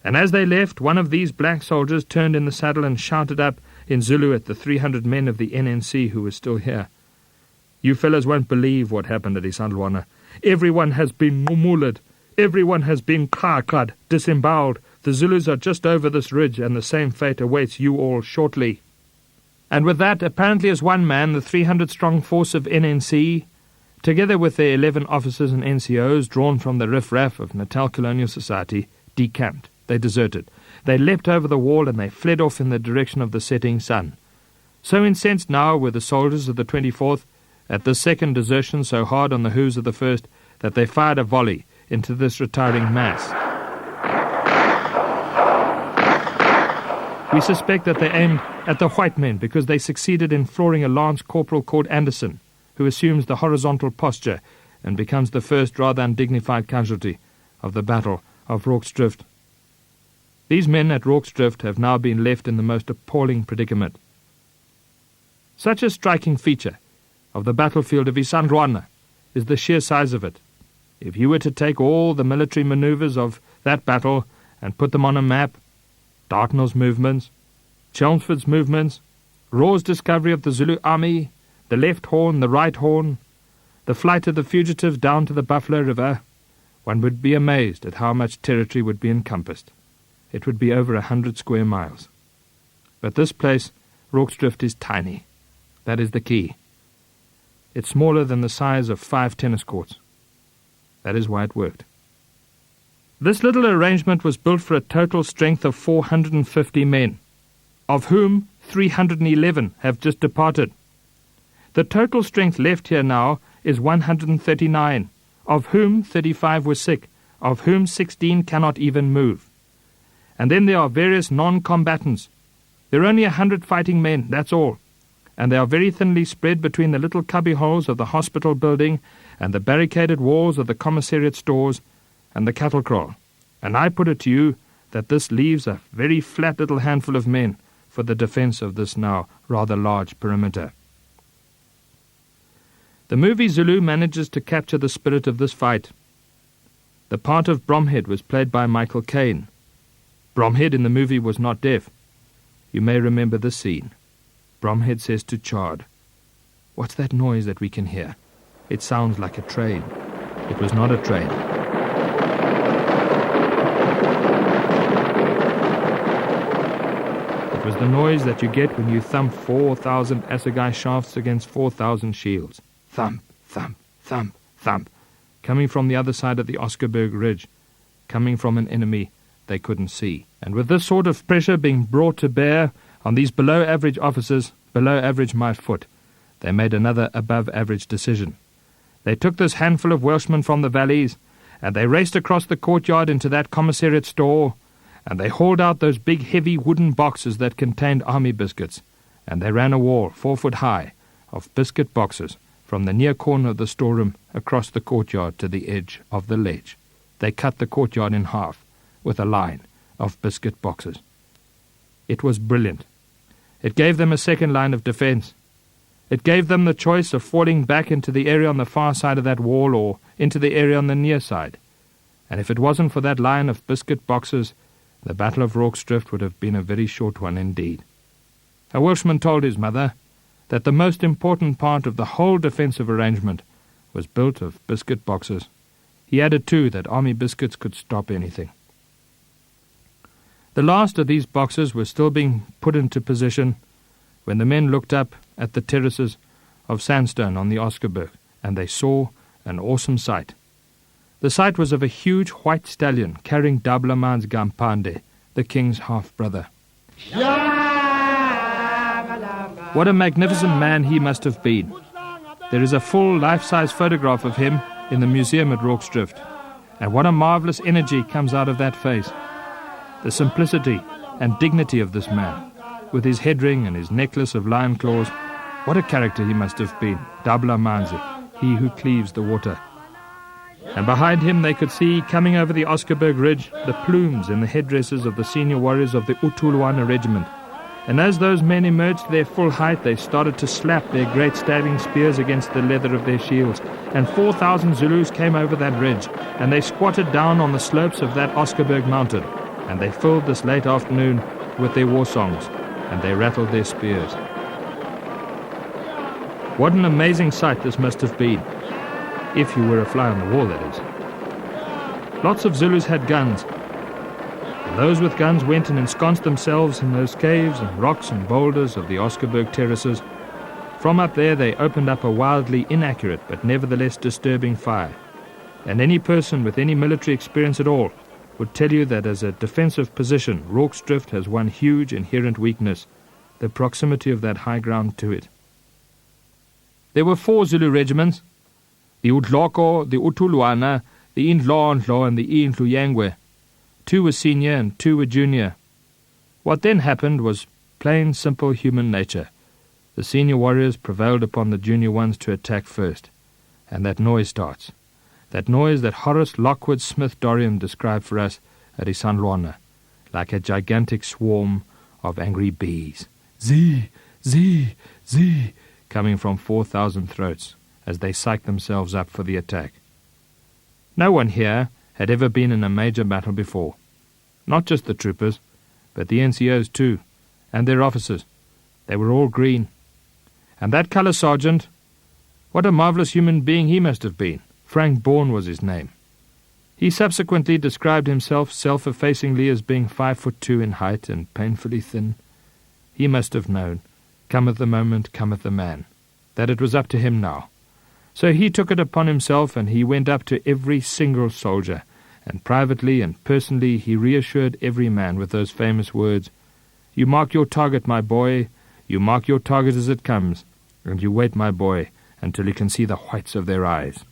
And as they left, one of these black soldiers turned in the saddle and shouted up in Zulu at the 300 men of the NNC who were still here, "You fellows won't believe what happened at Isandlwana. Everyone has been mumuled. Everyone has been qaqad, disemboweled. The Zulus are just over this ridge, and the same fate awaits you all shortly." And with that, apparently as one man, the 300-strong force of NNC, together with their 11 officers and NCOs drawn from the riff-raff of Natal Colonial Society, decamped. They deserted. They leapt over the wall and they fled off in the direction of the setting sun. So incensed now were the soldiers of the 24th at this second desertion so hard on the hooves of the first that they fired a volley into this retiring mass. We suspect that they aimed at the white men because they succeeded in flooring a lance corporal called Anderson, who assumes the horizontal posture and becomes the first rather undignified casualty of the Battle of Rorke's Drift. These men at Rorke's Drift have now been left in the most appalling predicament. Such a striking feature of the battlefield of Isandlwana is the sheer size of it. If you were to take all the military manoeuvres of that battle and put them on a map, Dartnell's movements, Chelmsford's movements, Raw's discovery of the Zulu army, the left horn, the right horn, the flight of the fugitives down to the Buffalo River, one would be amazed at how much territory would be encompassed. It would be over 100 square miles. But this place, Rorke's Drift, is tiny. That is the key. It's smaller than the size of 5 tennis courts. That is why it worked. This little arrangement was built for a total strength of 450 men, of whom 311 have just departed. The total strength left here now is 139, of whom 35 were sick, of whom 16 cannot even move. And then there are various non-combatants. There are only 100 fighting men, that's all. And they are very thinly spread between the little cubbyholes of the hospital building and the barricaded walls of the commissariat stores and the cattle kraal. And I put it to you that this leaves a very flat little handful of men for the defence of this now rather large perimeter. The movie Zulu manages to capture the spirit of this fight. The part of Bromhead was played by Michael Caine. Bromhead in the movie was not deaf. You may remember the scene. Bromhead says to Chard, "What's that noise that we can hear? It sounds like a train." It was not a train. It was the noise that you get when you thump 4,000 assegai shafts against 4,000 shields. Thump, thump, thump, thump, coming from the other side of the Oscarberg Ridge, coming from an enemy they couldn't see. And with this sort of pressure being brought to bear on these below-average officers, below-average my foot, they made another above-average decision. They took this handful of Welshmen from the valleys, and they raced across the courtyard into that commissariat store, and they hauled out those big heavy wooden boxes that contained army biscuits, and they ran a wall 4 foot high of biscuit boxes from the near corner of the storeroom across the courtyard to the edge of the ledge. They cut the courtyard in half with a line of biscuit boxes. It was brilliant. It gave them a second line of defence. It gave them the choice of falling back into the area on the far side of that wall or into the area on the near side. And if it wasn't for that line of biscuit boxes, the Battle of Rorke's Drift would have been a very short one indeed. A Welshman told his mother that the most important part of the whole defensive arrangement was built of biscuit boxes. He added too that army biscuits could stop anything. The last of these boxes was still being put into position when the men looked up at the terraces of sandstone on the Oscarberg, and they saw an awesome sight. The sight was of a huge white stallion carrying Dablaman's Gampande, the king's half-brother. What a magnificent man he must have been. There is a full life-size photograph of him in the museum at Rorke's Drift, and what a marvellous energy comes out of that face. The simplicity and dignity of this man, with his head ring and his necklace of lion claws. What a character he must have been, Dabla Manzi, he who cleaves the water. And behind him they could see, coming over the Oscarberg Ridge, the plumes and the headdresses of the senior warriors of the Utulwana regiment. And as those men emerged to their full height, they started to slap their great stabbing spears against the leather of their shields. And 4,000 Zulus came over that ridge, and they squatted down on the slopes of that Oscarberg mountain, and they filled this late afternoon with their war songs, and they rattled their spears. What an amazing sight this must have been, if you were a fly on the wall, that is. Lots of Zulus had guns, and those with guns went and ensconced themselves in those caves and rocks and boulders of the Oscarberg terraces. From up there they opened up a wildly inaccurate but nevertheless disturbing fire, and any person with any military experience at all would tell you that as a defensive position, Rorke's Drift has one huge inherent weakness, the proximity of that high ground to it. There were 4 Zulu regiments, the Utloko, the Utulwana, the Indlo, and the Indluyangwe. 2 were senior and 2 were junior. What then happened was plain, simple human nature. The senior warriors prevailed upon the junior ones to attack first, and that noise starts. That noise that Horace Lockwood Smith Dorrian described for us at Isanlwana, like a gigantic swarm of angry bees. Zee, zee, zee, coming from 4,000 throats as they psyched themselves up for the attack. No one here had ever been in a major battle before. Not just the troopers, but the NCOs too, and their officers. They were all green. And that colour sergeant, what a marvellous human being he must have been. Frank Bourne was his name. He subsequently described himself self-effacingly as being 5'2" in height and painfully thin. He must have known, cometh the moment, cometh the man, that it was up to him now. So he took it upon himself, and he went up to every single soldier, and privately and personally he reassured every man with those famous words, "You mark your target, my boy, you mark your target as it comes, and you wait, my boy, until you can see the whites of their eyes."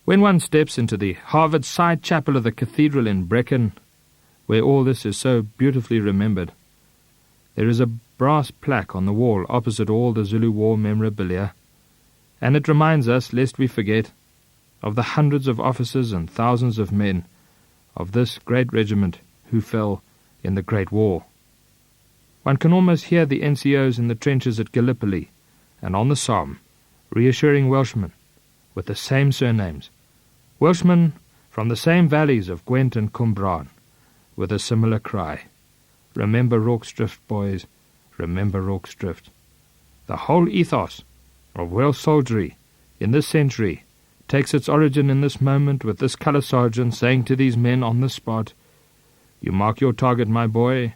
When one steps into the Harvard side chapel of the cathedral in Brecon, where all this is so beautifully remembered, There is a brass plaque on the wall opposite all the Zulu war memorabilia, and it reminds us, lest we forget, of the hundreds of officers and thousands of men of this great regiment who fell in the Great War. One can almost hear the NCOs in the trenches at Gallipoli and on the Somme reassuring Welshmen with the same surnames, Welshmen from the same valleys of Gwent and Cwmbran, with a similar cry, "Remember Rorke's Drift, boys, remember Rorke's Drift." The whole ethos of Welsh soldiery in this century takes its origin in this moment, with this colour sergeant saying to these men on the spot, "You mark your target, my boy,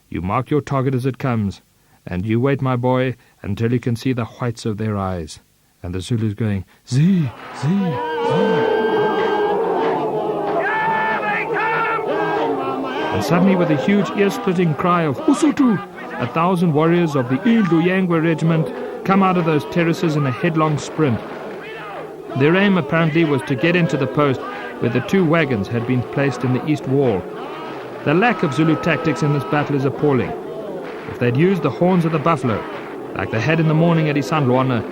you mark your target as it comes, and you wait, my boy, until you can see the whites of their eyes." And the Zulus going, "Zee, zee, zee." And suddenly, with a huge ear-splitting cry of "Usutu," 1,000 warriors of the Ilduyangwe regiment come out of those terraces in a headlong sprint. Their aim apparently was to get into the post where the 2 wagons had been placed in the east wall. The lack of Zulu tactics in this battle is appalling. If they'd used the horns of the buffalo, like they had in the morning at Isandlwana,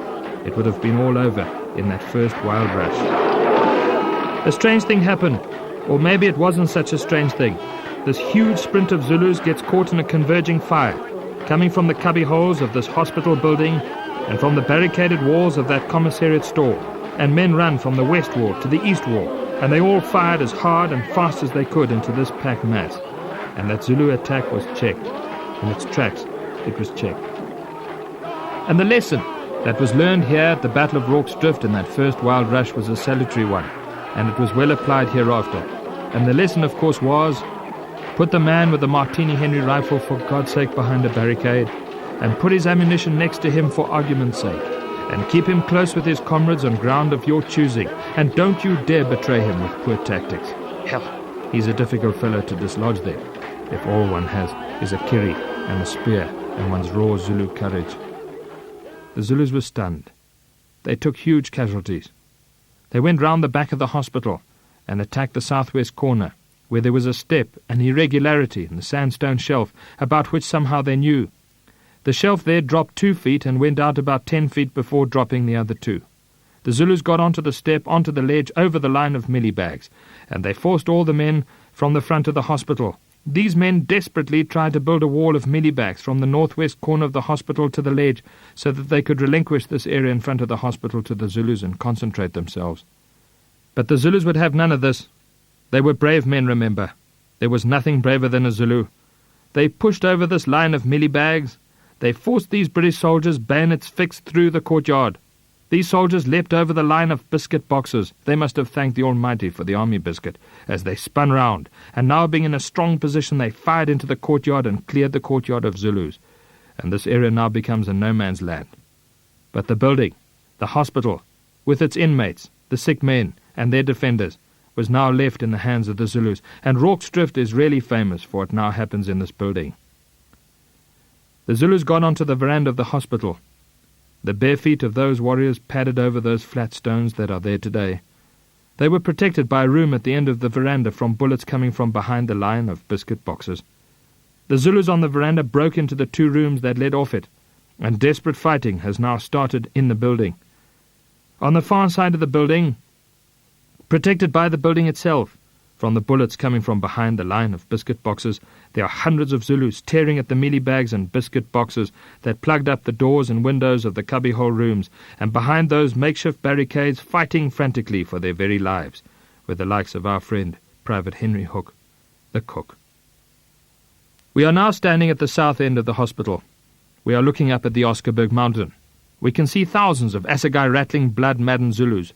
it would have been all over in that first wild rush. A strange thing happened, or maybe it wasn't such a strange thing. This huge sprint of Zulus gets caught in a converging fire, coming from the cubby holes of this hospital building and from the barricaded walls of that commissariat store, and men run from the west wall to the east wall, and they all fired as hard and fast as they could into this packed mass, and that Zulu attack was checked. In its tracks, it was checked. And the lesson that was learned here at the Battle of Rorke's Drift in that first wild rush was a salutary one, and it was well applied hereafter. And the lesson, of course, was, put the man with the Martini Henry rifle for God's sake behind a barricade, and put his ammunition next to him for argument's sake, and keep him close with his comrades on ground of your choosing, and don't you dare betray him with poor tactics. Hell, he's a difficult fellow to dislodge then, if all one has is a kiri and a spear and one's raw Zulu courage. The Zulus were stunned. They took huge casualties. They went round the back of the hospital and attacked the southwest corner, where there was a step, an irregularity in the sandstone shelf, about which somehow they knew. The shelf there dropped 2 feet and went out about 10 feet before dropping the other 2. The Zulus got onto the step, onto the ledge, over the line of mealie bags, and they forced all the men from the front of the hospital. These men desperately tried to build a wall of mealie bags from the northwest corner of the hospital to the ledge, so that they could relinquish this area in front of the hospital to the Zulus and concentrate themselves. But the Zulus would have none of this. They were brave men, remember. There was nothing braver than a Zulu. They pushed over this line of mealie bags. They forced these British soldiers, bayonets fixed through the courtyard. These soldiers leapt over the line of biscuit boxes. They must have thanked the Almighty for the army biscuit, as they spun round, and now being in a strong position, they fired into the courtyard and cleared the courtyard of Zulus. And this area now becomes a no-man's land. But the building, the hospital, with its inmates, the sick men, and their defenders, was now left in the hands of the Zulus, and Rorke's Drift is really famous for what now happens in this building. The Zulus got onto the veranda of the hospital. The bare feet of those warriors padded over those flat stones that are there today. They were protected by a room at the end of the veranda from bullets coming from behind the line of biscuit boxes. The Zulus on the veranda broke into the 2 rooms that led off it, and desperate fighting has now started in the building. On the far side of the building, protected by the building itself, from the bullets coming from behind the line of biscuit boxes, there are hundreds of Zulus tearing at the mealie bags and biscuit boxes that plugged up the doors and windows of the cubbyhole rooms, and behind those makeshift barricades fighting frantically for their very lives, with the likes of our friend Private Henry Hook, the cook. We are now standing at the south end of the hospital. We are looking up at the Oscarberg mountain. We can see thousands of assegai rattling blood-maddened Zulus.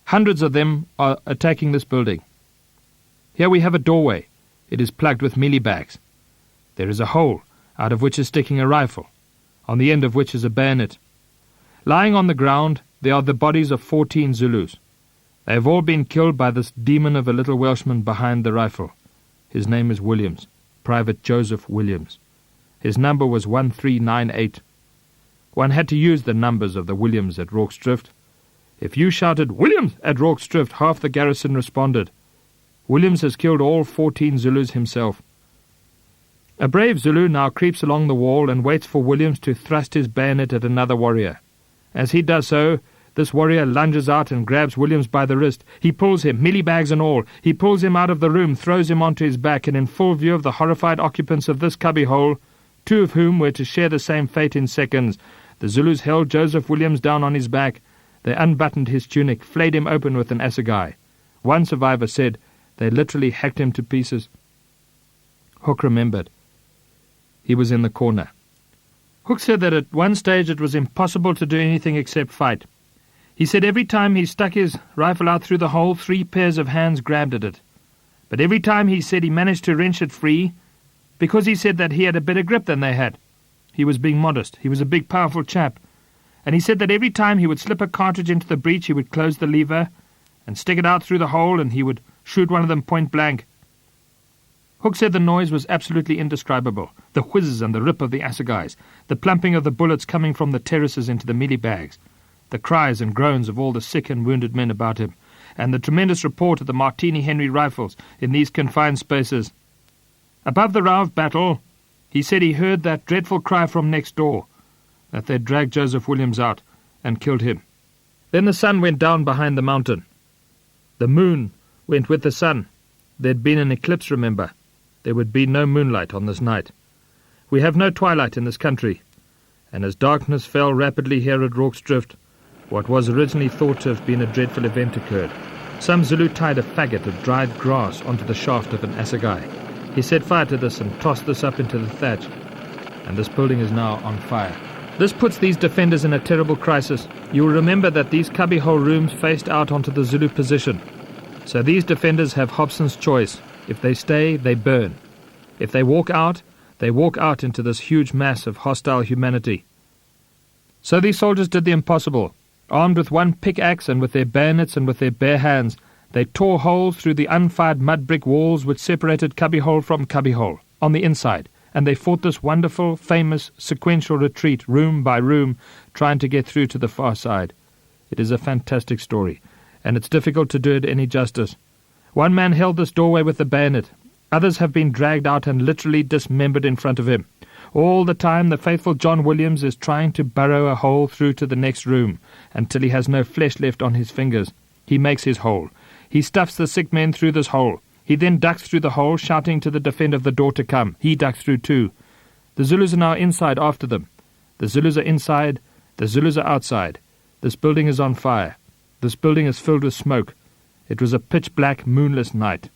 Hundreds of them are attacking this building. Here we have a doorway. It is plugged with mealie bags. There is a hole, out of which is sticking a rifle, on the end of which is a bayonet. Lying on the ground, there are the bodies of 14 Zulus. They have all been killed by this demon of a little Welshman behind the rifle. His name is Williams, Private Joseph Williams. His number was 1398. One had to use the numbers of the Williams at Rorke's Drift. If you shouted, "Williams!" at Rorke's Drift, half the garrison responded. Williams has killed all 14 Zulus himself. A brave Zulu now creeps along the wall and waits for Williams to thrust his bayonet at another warrior. As he does so, this warrior lunges out and grabs Williams by the wrist. He pulls him, mealie bags and all. He pulls him out of the room, throws him onto his back, and in full view of the horrified occupants of this cubbyhole, 2 of whom were to share the same fate in seconds, the Zulus held Joseph Williams down on his back. They unbuttoned his tunic, flayed him open with an assegai. One survivor said they literally hacked him to pieces. Hook remembered. He was in the corner. Hook said that at one stage it was impossible to do anything except fight. He said every time he stuck his rifle out through the hole, 3 pairs of hands grabbed at it. But every time he said he managed to wrench it free, because he said that he had a better grip than they had. He was being modest. He was a big, powerful chap. And he said that every time he would slip a cartridge into the breech, he would close the lever and stick it out through the hole, and he would shoot one of them point blank. Hook said the noise was absolutely indescribable. The whiz and the rip of the assegais, the plumping of the bullets coming from the terraces into the mealie bags, the cries and groans of all the sick and wounded men about him, and the tremendous report of the Martini Henry rifles in these confined spaces. Above the row of battle, he said he heard that dreadful cry from next door, that they'd dragged Joseph Williams out and killed him. Then the sun went down behind the mountain. The moon went with the sun. There'd been an eclipse, remember. There would be no moonlight on this night. We have no twilight in this country, and as darkness fell rapidly here at Rorke's Drift, what was originally thought to have been a dreadful event occurred. Some Zulu tied a faggot of dried grass onto the shaft of an assegai. He set fire to this and tossed this up into the thatch, and this building is now on fire. This puts these defenders in a terrible crisis. You will remember that these cubbyhole rooms faced out onto the Zulu position. So these defenders have Hobson's choice. If they stay, they burn. If they walk out into this huge mass of hostile humanity. So these soldiers did the impossible. Armed with one pickaxe and with their bayonets and with their bare hands, they tore holes through the unfired mud brick walls which separated cubbyhole from cubbyhole on the inside, and they fought this wonderful, famous, sequential retreat, room by room, trying to get through to the far side. It is a fantastic story, and it's difficult to do it any justice. One man held this doorway with the bayonet. Others have been dragged out and literally dismembered in front of him. All the time the faithful John Williams is trying to burrow a hole through to the next room, until he has no flesh left on his fingers. He makes his hole. He stuffs the sick men through this hole. He then ducks through the hole, shouting to the defender of the door to come. He ducks through too. The Zulus are now inside after them. The Zulus are inside. The Zulus are outside. This building is on fire. This building is filled with smoke. It was a pitch-black, moonless night.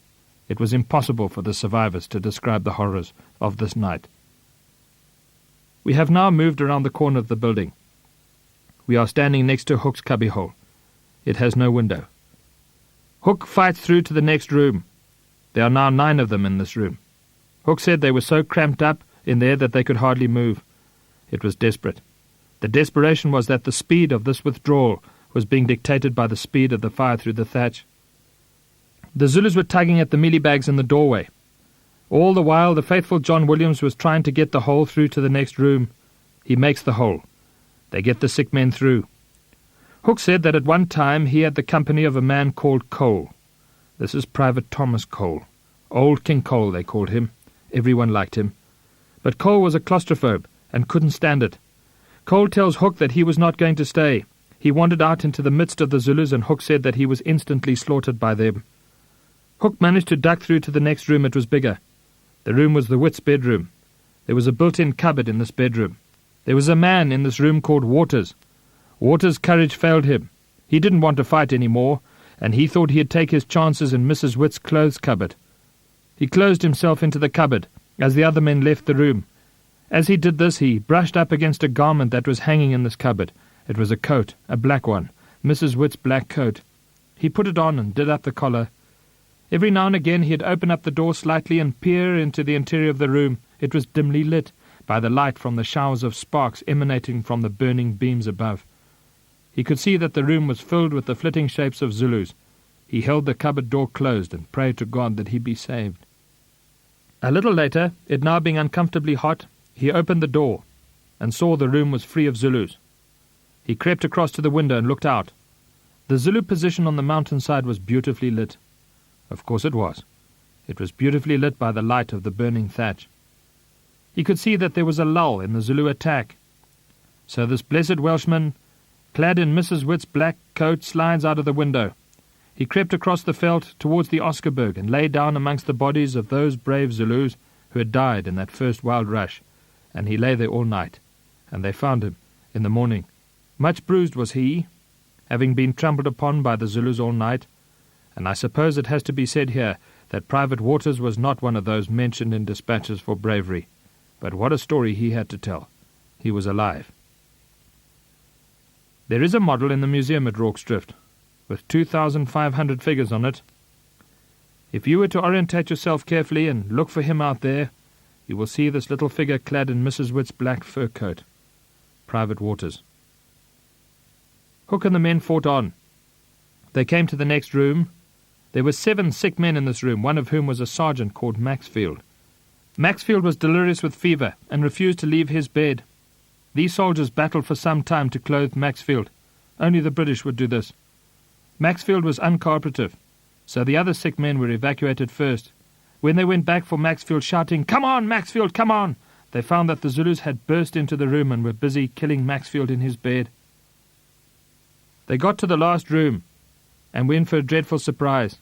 It was impossible for the survivors to describe the horrors of this night. We have now moved around the corner of the building. We are standing next to Hook's cubbyhole. It has no window. Hook fights through to the next room. There are now 9 of them in this room. Hook said they were so cramped up in there that they could hardly move. It was desperate. The desperation was that the speed of this withdrawal was being dictated by the speed of the fire through the thatch. The Zulus were tugging at the mealie bags in the doorway. All the while the faithful John Williams was trying to get the hole through to the next room. He makes the hole. They get the sick men through. Hook said that at one time he had the company of a man called Cole. This is Private Thomas Cole. Old King Cole, they called him. Everyone liked him. But Cole was a claustrophobe and couldn't stand it. Cole tells Hook that he was not going to stay. He wandered out into the midst of the Zulus, and Hook said that he was instantly slaughtered by them. Hook managed to duck through to the next room. It was bigger. The room was the Wit's bedroom. There was a built-in cupboard in this bedroom. There was a man in this room called Waters. Waters' courage failed him. He didn't want to fight any more, and he thought he'd take his chances in Mrs. Witt's clothes cupboard. He closed himself into the cupboard as the other men left the room. As he did this, he brushed up against a garment that was hanging in this cupboard. It was a coat, a black one, Mrs. Witt's black coat. He put it on and did up the collar. Every now and again he'd open up the door slightly and peer into the interior of the room. It was dimly lit by the light from the showers of sparks emanating from the burning beams above. He could see that the room was filled with the flitting shapes of Zulus. He held the cupboard door closed and prayed to God that he be saved. A little later, it now being uncomfortably hot, he opened the door and saw the room was free of Zulus. He crept across to the window and looked out. The Zulu position on the mountainside was beautifully lit. Of course it was. It was beautifully lit by the light of the burning thatch. He could see that there was a lull in the Zulu attack. So this blessed Welshman, clad in Mrs. Witt's black coat, slides out of the window. He crept across the veld towards the Oscarberg and lay down amongst the bodies of those brave Zulus who had died in that first wild rush, and he lay there all night, and they found him in the morning. Much bruised was he, having been trampled upon by the Zulus all night, and I suppose it has to be said here that Private Waters was not one of those mentioned in dispatches for bravery, but what a story he had to tell. He was alive. There is a model in the museum at Rorke's Drift, with 2,500 figures on it. If you were to orientate yourself carefully and look for him out there, you will see this little figure clad in Mrs. Witt's black fur coat. Private Waters. Hook and the men fought on. They came to the next room. There were 7 sick men in this room, one of whom was a sergeant called Maxfield. Maxfield was delirious with fever and refused to leave his bed. These soldiers battled for some time to clothe Maxfield. Only the British would do this. Maxfield was uncooperative, so the other sick men were evacuated first. When they went back for Maxfield shouting, "Come on, Maxfield, come on!" they found that the Zulus had burst into the room and were busy killing Maxfield in his bed. They got to the last room and went for a dreadful surprise.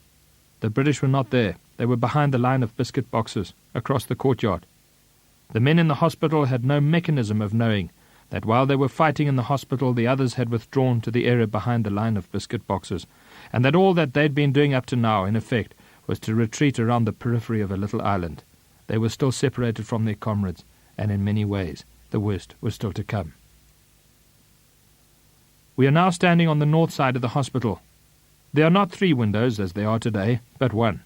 The British were not there. They were behind the line of biscuit boxes, across the courtyard. The men in the hospital had no mechanism of knowing that while they were fighting in the hospital, the others had withdrawn to the area behind the line of biscuit boxes, and that all that they'd been doing up to now, in effect, was to retreat around the periphery of a little island. They were still separated from their comrades, and in many ways the worst was still to come. We are now standing on the north side of the hospital. There are not 3 windows, as there are today, but 1,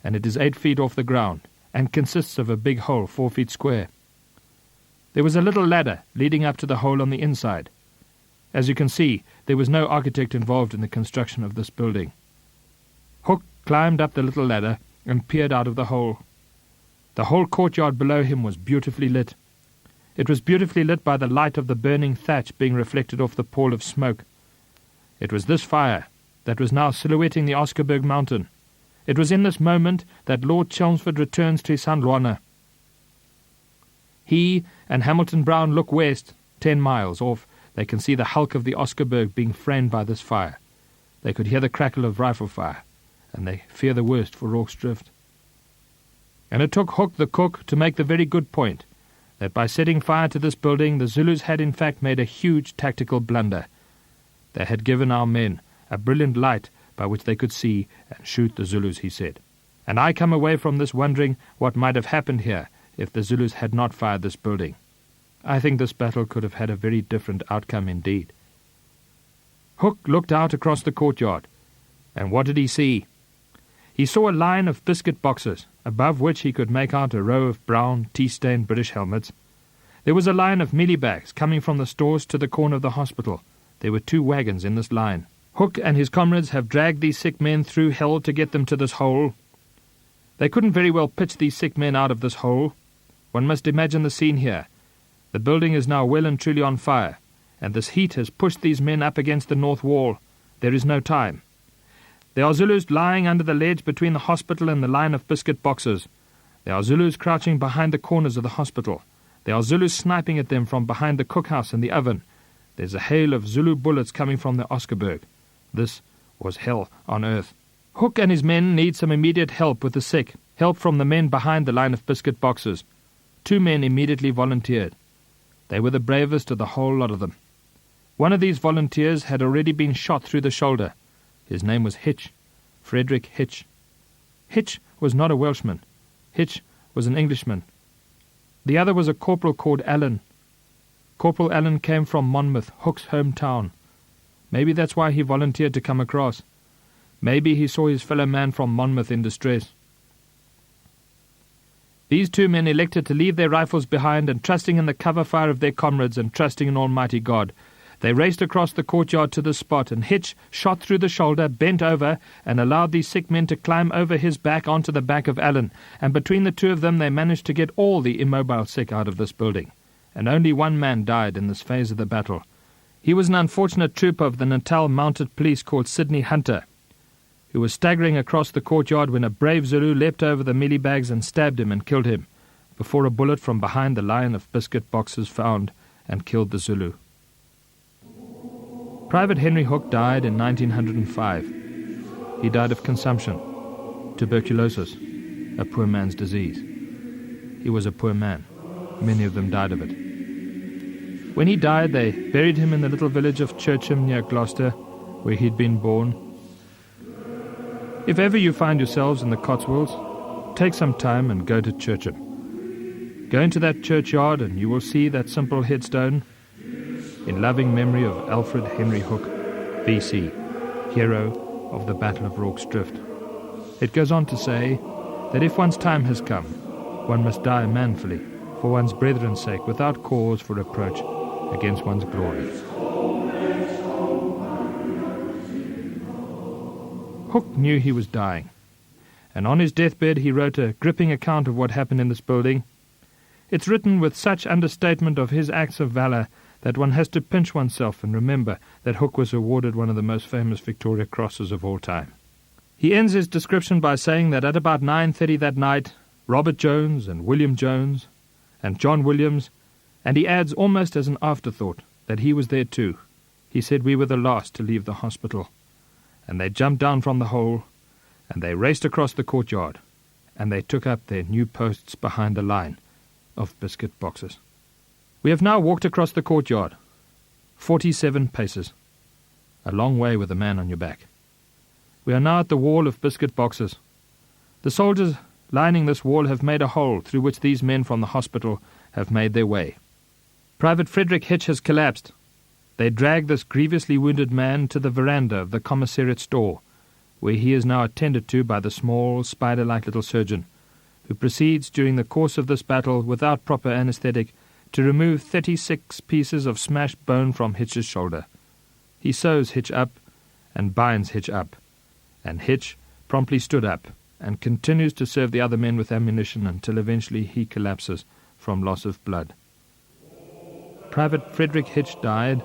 and it is 8 feet off the ground, and consists of a big hole 4 feet square. There was a little ladder leading up to the hole on the inside. As you can see, there was no architect involved in the construction of this building. Hook climbed up the little ladder and peered out of the hole. The whole courtyard below him was beautifully lit. It was beautifully lit by the light of the burning thatch being reflected off the pall of smoke. It was this fire that was now silhouetting the Oscarberg mountain. It was in this moment that Lord Chelmsford returns to St. Luana. He and Hamilton Brown look west, 10 miles off. They can see the hulk of the Oscarberg being framed by this fire. They could hear the crackle of rifle fire, and they fear the worst for Rorke's Drift. And it took Hook the cook to make the very good point that by setting fire to this building, the Zulus had in fact made a huge tactical blunder. They had given our men a brilliant light by which they could see and shoot the Zulus, he said. And I come away from this wondering what might have happened here if the Zulus had not fired this building. I think this battle could have had a very different outcome indeed. Hook looked out across the courtyard, and what did he see? He saw a line of biscuit boxes, above which he could make out a row of brown, tea-stained British helmets. There was a line of mealie bags coming from the stores to the corner of the hospital. There were 2 wagons in this line. Hook and his comrades have dragged these sick men through hell to get them to this hole. They couldn't very well pitch these sick men out of this hole. One must imagine the scene here. The building is now well and truly on fire, and this heat has pushed these men up against the north wall. There is no time. There are Zulus lying under the ledge between the hospital and the line of biscuit boxes. There are Zulus crouching behind the corners of the hospital. There are Zulus sniping at them from behind the cookhouse and the oven. There's a hail of Zulu bullets coming from the Oscarberg. This was hell on earth. Hook and his men need some immediate help with the sick, help from the men behind the line of biscuit boxes. 2 men immediately volunteered. They were the bravest of the whole lot of them. One of these volunteers had already been shot through the shoulder. His name was Hitch, Frederick Hitch. Hitch was not a Welshman. Hitch was an Englishman. The other was a corporal called Allen. Corporal Allen came from Monmouth, Hook's hometown. Maybe that's why he volunteered to come across. Maybe he saw his fellow man from Monmouth in distress. These 2 men elected to leave their rifles behind, and trusting in the cover fire of their comrades and trusting in Almighty God, they raced across the courtyard to the spot, and Hitch shot through the shoulder, bent over, and allowed these sick men to climb over his back onto the back of Allen, and between the 2 of them they managed to get all the immobile sick out of this building, and only 1 man died in this phase of the battle. He was an unfortunate trooper of the Natal Mounted Police called Sidney Hunter, who was staggering across the courtyard when a brave Zulu leapt over the mealie bags and stabbed him and killed him. before a bullet from behind the line of biscuit boxes found and killed the Zulu. Private Henry Hook died in 1905. He died of consumption, tuberculosis, a poor man's disease. He was a poor man. Many of them died of it. When he died, they buried him in the little village of Churcham near Gloucester, where he'd been born. If ever you find yourselves in the Cotswolds, take some time and go to Churcham. Go into that churchyard and you will see that simple headstone in loving memory of Alfred Henry Hook, B.C., hero of the Battle of Rorke's Drift. It goes on to say that if one's time has come, one must die manfully, for one's brethren's sake, without cause for reproach against one's glory. Hook knew he was dying, and on his deathbed he wrote a gripping account of what happened in this building. It's written with such understatement of his acts of valour that one has to pinch oneself and remember that Hook was awarded one of the most famous Victoria Crosses of all time. He ends his description by saying that at about 9:30 that night, Robert Jones and William Jones and John Williams, and he adds almost as an afterthought that he was there too. He said we were the last to leave the hospital, and they jumped down from the hole, and they raced across the courtyard, and they took up their new posts behind the line of biscuit boxes. We have now walked across the courtyard, 47 paces, a long way with a man on your back. We are now at the wall of biscuit boxes. The soldiers lining this wall have made a hole through which these men from the hospital have made their way. Private Frederick Hitch has collapsed. They drag this grievously wounded man to the veranda of the commissariat store, where he is now attended to by the small, spider-like little surgeon, who proceeds during the course of this battle, without proper anaesthetic, to remove 36 pieces of smashed bone from Hitch's shoulder. He sews Hitch up and binds Hitch up, and Hitch promptly stood up and continues to serve the other men with ammunition until eventually he collapses from loss of blood. Private Frederick Hitch died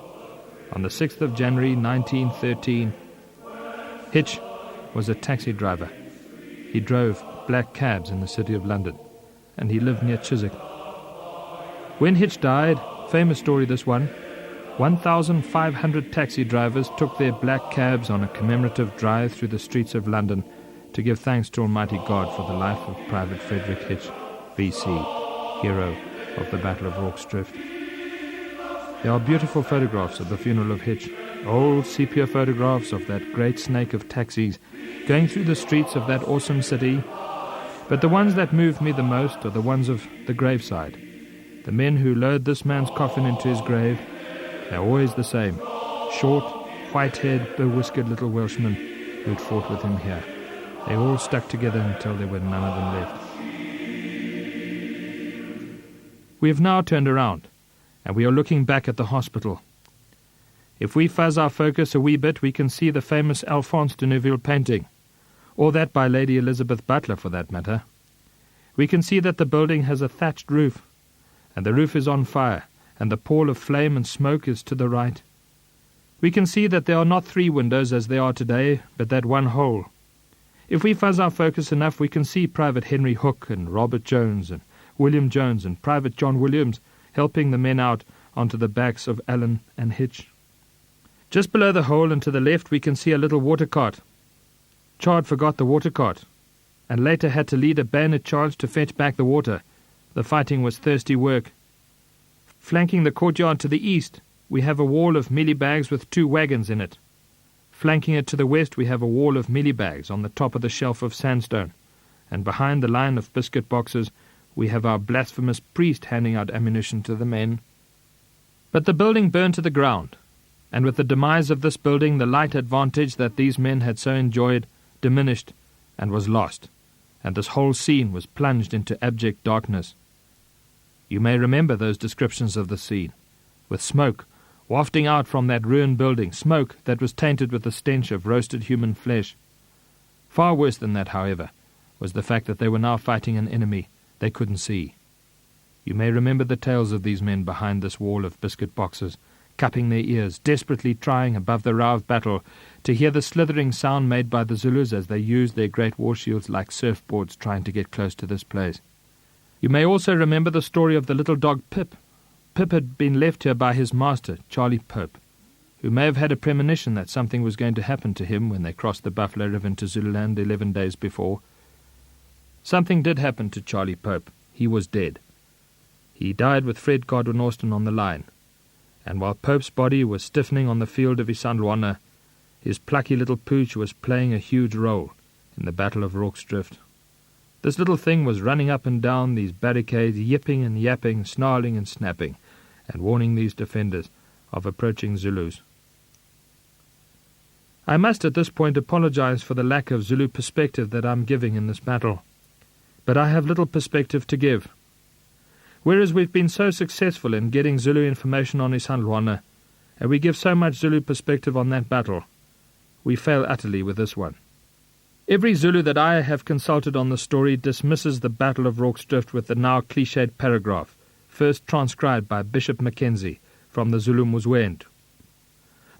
on the 6th of January 1913. Hitch was a taxi driver. He drove black cabs in the city of London, and he lived near Chiswick. When Hitch died, famous story this one, 1,500 taxi drivers took their black cabs on a commemorative drive through the streets of London to give thanks to Almighty God for the life of Private Frederick Hitch, B.C., hero of the Battle of Rorke's Drift. There are beautiful photographs of the funeral of Hitch, old sepia photographs of that great snake of taxis going through the streets of that awesome city, but the ones that moved me the most are the ones of the graveside. The men who lowered this man's coffin into his grave, they're always the same, short, white-haired, bewhiskered little Welshmen who'd fought with him here. They all stuck together until there were none of them left. We have now turned around, and we are looking back at the hospital. If we fuzz our focus a wee bit, we can see the famous Alphonse de Neuville painting, or that by Lady Elizabeth Butler for that matter. We can see that the building has a thatched roof, and the roof is on fire, and the pall of flame and smoke is to the right. We can see that there are not 3 windows as there are today, but that one hole. If we fuzz our focus enough, we can see Private Henry Hook and Robert Jones and William Jones and Private John Williams helping the men out onto the backs of Allen and Hitch. Just below the hole and to the left we can see a little water cart. Chard forgot the water cart, and later had to lead a bayonet charge to fetch back the water. The fighting was thirsty work. Flanking the courtyard to the east, we have a wall of mealie bags with 2 wagons in it. Flanking it to the west, we have a wall of mealie bags on the top of the shelf of sandstone, and behind the line of biscuit boxes, we have our blasphemous priest handing out ammunition to the men. But the building burned to the ground, and with the demise of this building, the light advantage that these men had so enjoyed diminished and was lost, and this whole scene was plunged into abject darkness. You may remember those descriptions of the scene, with smoke wafting out from that ruined building, smoke that was tainted with the stench of roasted human flesh. Far worse than that, however, was the fact that they were now fighting an enemy they couldn't see. You may remember the tales of these men behind this wall of biscuit boxes, cupping their ears, desperately trying above the row of battle to hear the slithering sound made by the Zulus as they used their great war shields like surfboards trying to get close to this place. You may also remember the story of the little dog Pip. Pip had been left here by his master, Charlie Pope, who may have had a premonition that something was going to happen to him when they crossed the Buffalo River into Zululand 11 days before. Something did happen to Charlie Pope. He was dead. He died with Fred Godwin Austen on the line, and while Pope's body was stiffening on the field of Isandlwana, his plucky little pooch was playing a huge role in the Battle of Rorke's Drift. This little thing was running up and down these barricades, yipping and yapping, snarling and snapping, and warning these defenders of approaching Zulus. I must at this point apologize for the lack of Zulu perspective that I'm giving in this battle, but I have little perspective to give. Whereas we've been so successful in getting Zulu information on Isandlwana, and we give so much Zulu perspective on that battle, we fail utterly with this one. Every Zulu that I have consulted on the story dismisses the Battle of Rorke's Drift with the now cliched paragraph, first transcribed by Bishop Mackenzie from the Zulu Muzwendu.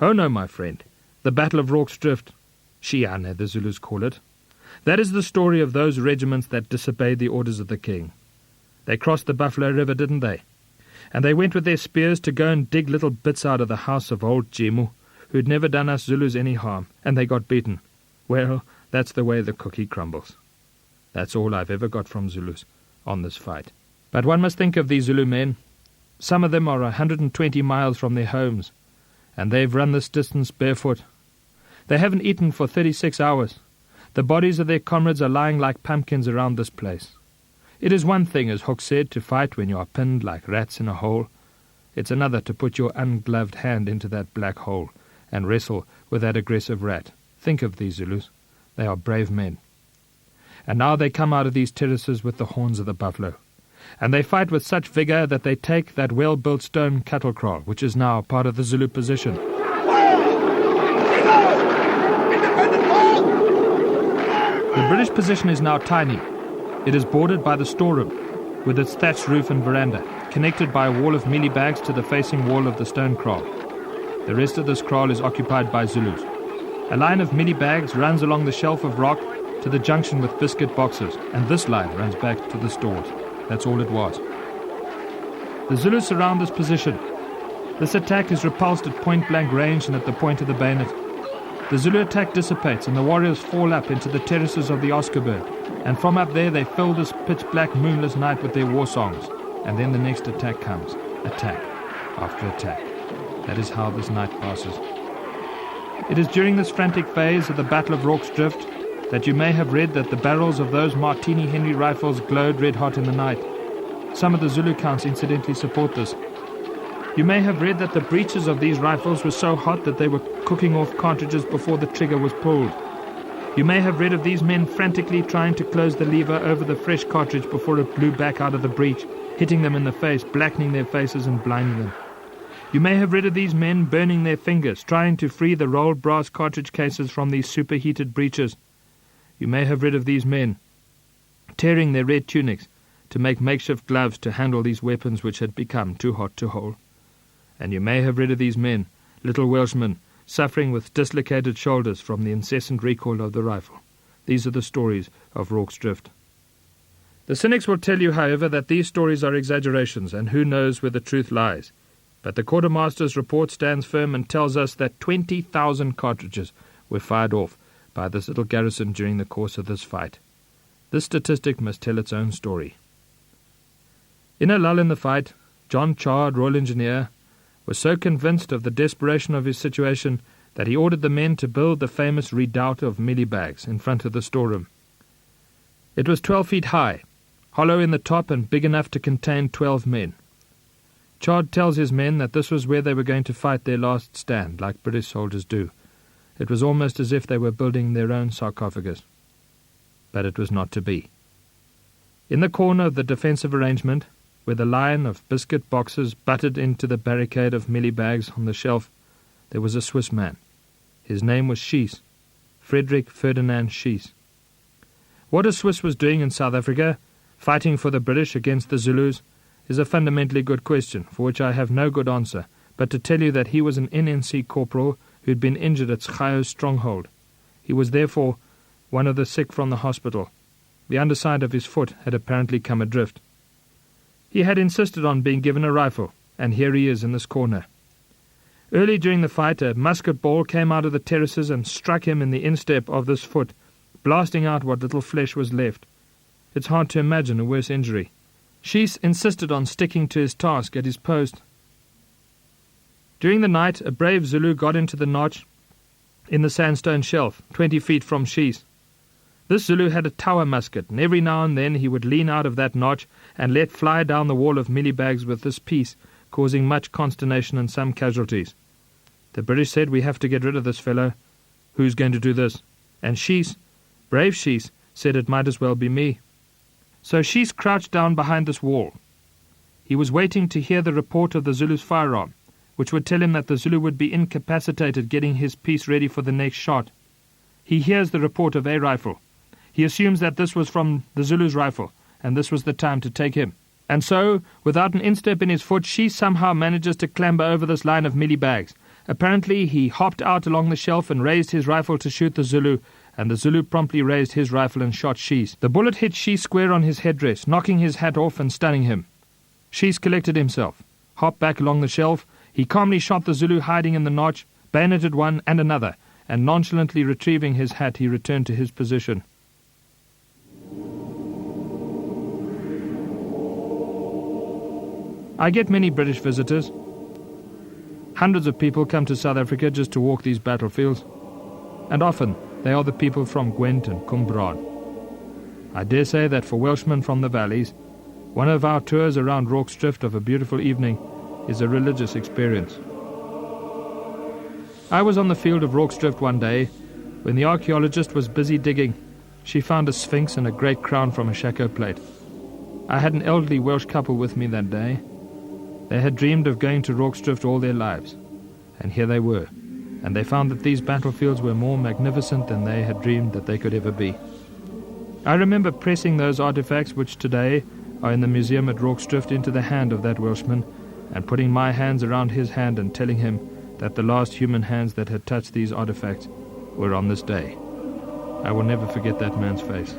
Oh no, my friend, the Battle of Rorke's Drift, Shiane the Zulus call it, that is the story of those regiments that disobeyed the orders of the king. They crossed the Buffalo River, didn't they? And they went with their spears to go and dig little bits out of the house of old Jemu, who'd never done us Zulus any harm, and they got beaten. Well, that's the way the cookie crumbles. That's all I've ever got from Zulus on this fight. But one must think of these Zulu men. Some of them are 120 miles from their homes, and they've run this distance barefoot. They haven't eaten for 36 hours. The bodies of their comrades are lying like pumpkins around this place. It is one thing, as Hook said, to fight when you are pinned like rats in a hole. It's another to put your ungloved hand into that black hole and wrestle with that aggressive rat. Think of these Zulus. They are brave men. And now they come out of these terraces with the horns of the buffalo. And they fight with such vigor that they take that well-built stone cattle kraal, which is now part of the Zulu position. The British position is now tiny. It is bordered by the storeroom, with its thatched roof and veranda, connected by a wall of mealie bags to the facing wall of the stone kraal. The rest of this kraal is occupied by Zulus. A line of mealie bags runs along the shelf of rock to the junction with biscuit boxes, and this line runs back to the stores. That's all it was. The Zulus surround this position. This attack is repulsed at point-blank range and at the point of the bayonet. The Zulu attack dissipates, and the warriors fall up into the terraces of the Oscarburg, and from up there they fill this pitch-black moonless night with their war songs. And then the next attack comes, attack after attack. That is how this night passes. It is during this frantic phase of the Battle of Rorke's Drift that you may have read that the barrels of those Martini Henry rifles glowed red-hot in the night. Some of the Zulu counts incidentally support this. You may have read that the breeches of these rifles were so hot that they were cooking off cartridges before the trigger was pulled. You may have read of these men frantically trying to close the lever over the fresh cartridge before it blew back out of the breech, hitting them in the face, blackening their faces and blinding them. You may have read of these men burning their fingers, trying to free the rolled brass cartridge cases from these superheated breeches. You may have read of these men tearing their red tunics to make makeshift gloves to handle these weapons which had become too hot to hold. And you may have read of these men, little Welshmen, suffering with dislocated shoulders from the incessant recoil of the rifle. These are the stories of Rorke's Drift. The cynics will tell you, however, that these stories are exaggerations, and who knows where the truth lies. But the quartermaster's report stands firm and tells us that 20,000 cartridges were fired off by this little garrison during the course of this fight. This statistic must tell its own story. In a lull in the fight, John Chard, Royal Engineer, was so convinced of the desperation of his situation that he ordered the men to build the famous redoubt of mealie bags in front of the storeroom. It was 12 feet high, hollow in the top and big enough to contain 12 men. Chard tells his men that this was where they were going to fight their last stand, like British soldiers do. It was almost as if they were building their own sarcophagus. But it was not to be. In the corner of the defensive arrangement, where the line of biscuit boxes butted into the barricade of mealie bags on the shelf, there was a Swiss man. His name was Schiess, Frederick Ferdinand Schiess. What a Swiss was doing in South Africa, fighting for the British against the Zulus, is a fundamentally good question, for which I have no good answer, but to tell you that he was an NNC corporal who had been injured at Schaio's stronghold. He was therefore one of the sick from the hospital. The underside of his foot had apparently come adrift. He had insisted on being given a rifle, and here he is in this corner. Early during the fight, a musket ball came out of the terraces and struck him in the instep of this foot, blasting out what little flesh was left. It's hard to imagine a worse injury. Shees insisted on sticking to his task at his post. During the night, a brave Zulu got into the notch in the sandstone shelf, 20 feet from Shees. This Zulu had a tower musket, and every now and then he would lean out of that notch and let fly down the wall of millibags with this piece, causing much consternation and some casualties. The British said, "We have to get rid of this fellow. Who's going to do this?" And Shees, brave Shees, said it might as well be me. So Shees crouched down behind this wall. He was waiting to hear the report of the Zulu's firearm, which would tell him that the Zulu would be incapacitated getting his piece ready for the next shot. He hears the report of a rifle. He assumes that this was from the Zulu's rifle, and this was the time to take him. And so, without an instep in his foot, she somehow manages to clamber over this line of millibags. Apparently, he hopped out along the shelf and raised his rifle to shoot the Zulu, and the Zulu promptly raised his rifle and shot Shees. The bullet hit Shees square on his headdress, knocking his hat off and stunning him. Shees collected himself, hopped back along the shelf. He calmly shot the Zulu hiding in the notch, bayoneted one and another, and nonchalantly retrieving his hat, he returned to his position. I get many British visitors. Hundreds of people come to South Africa just to walk these battlefields, and often they are the people from Gwent and Cumbraad. I dare say that for Welshmen from the valleys, one of our tours around Rorke's Drift of a beautiful evening is a religious experience. I was on the field of Rorke's Drift one day when the archaeologist was busy digging. She found a sphinx and a great crown from a shako plate. I had an elderly Welsh couple with me that day. They had dreamed of going to Rorke's Drift all their lives, and here they were, and they found that these battlefields were more magnificent than they had dreamed that they could ever be. I remember pressing those artifacts, which today are in the museum at Rorke's Drift, into the hand of that Welshman, and putting my hands around his hand and telling him that the last human hands that had touched these artifacts were on this day. I will never forget that man's face.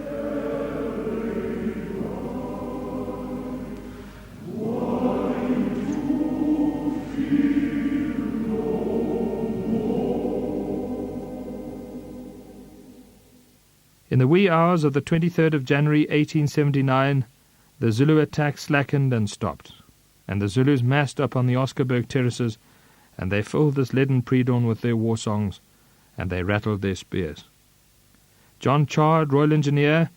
In the wee hours of the 23rd of January 1879, the Zulu attack slackened and stopped, and the Zulus massed up on the Oscarburg terraces, and they filled this leaden pre-dawn with their war songs, and they rattled their spears. John Chard, Royal Engineer,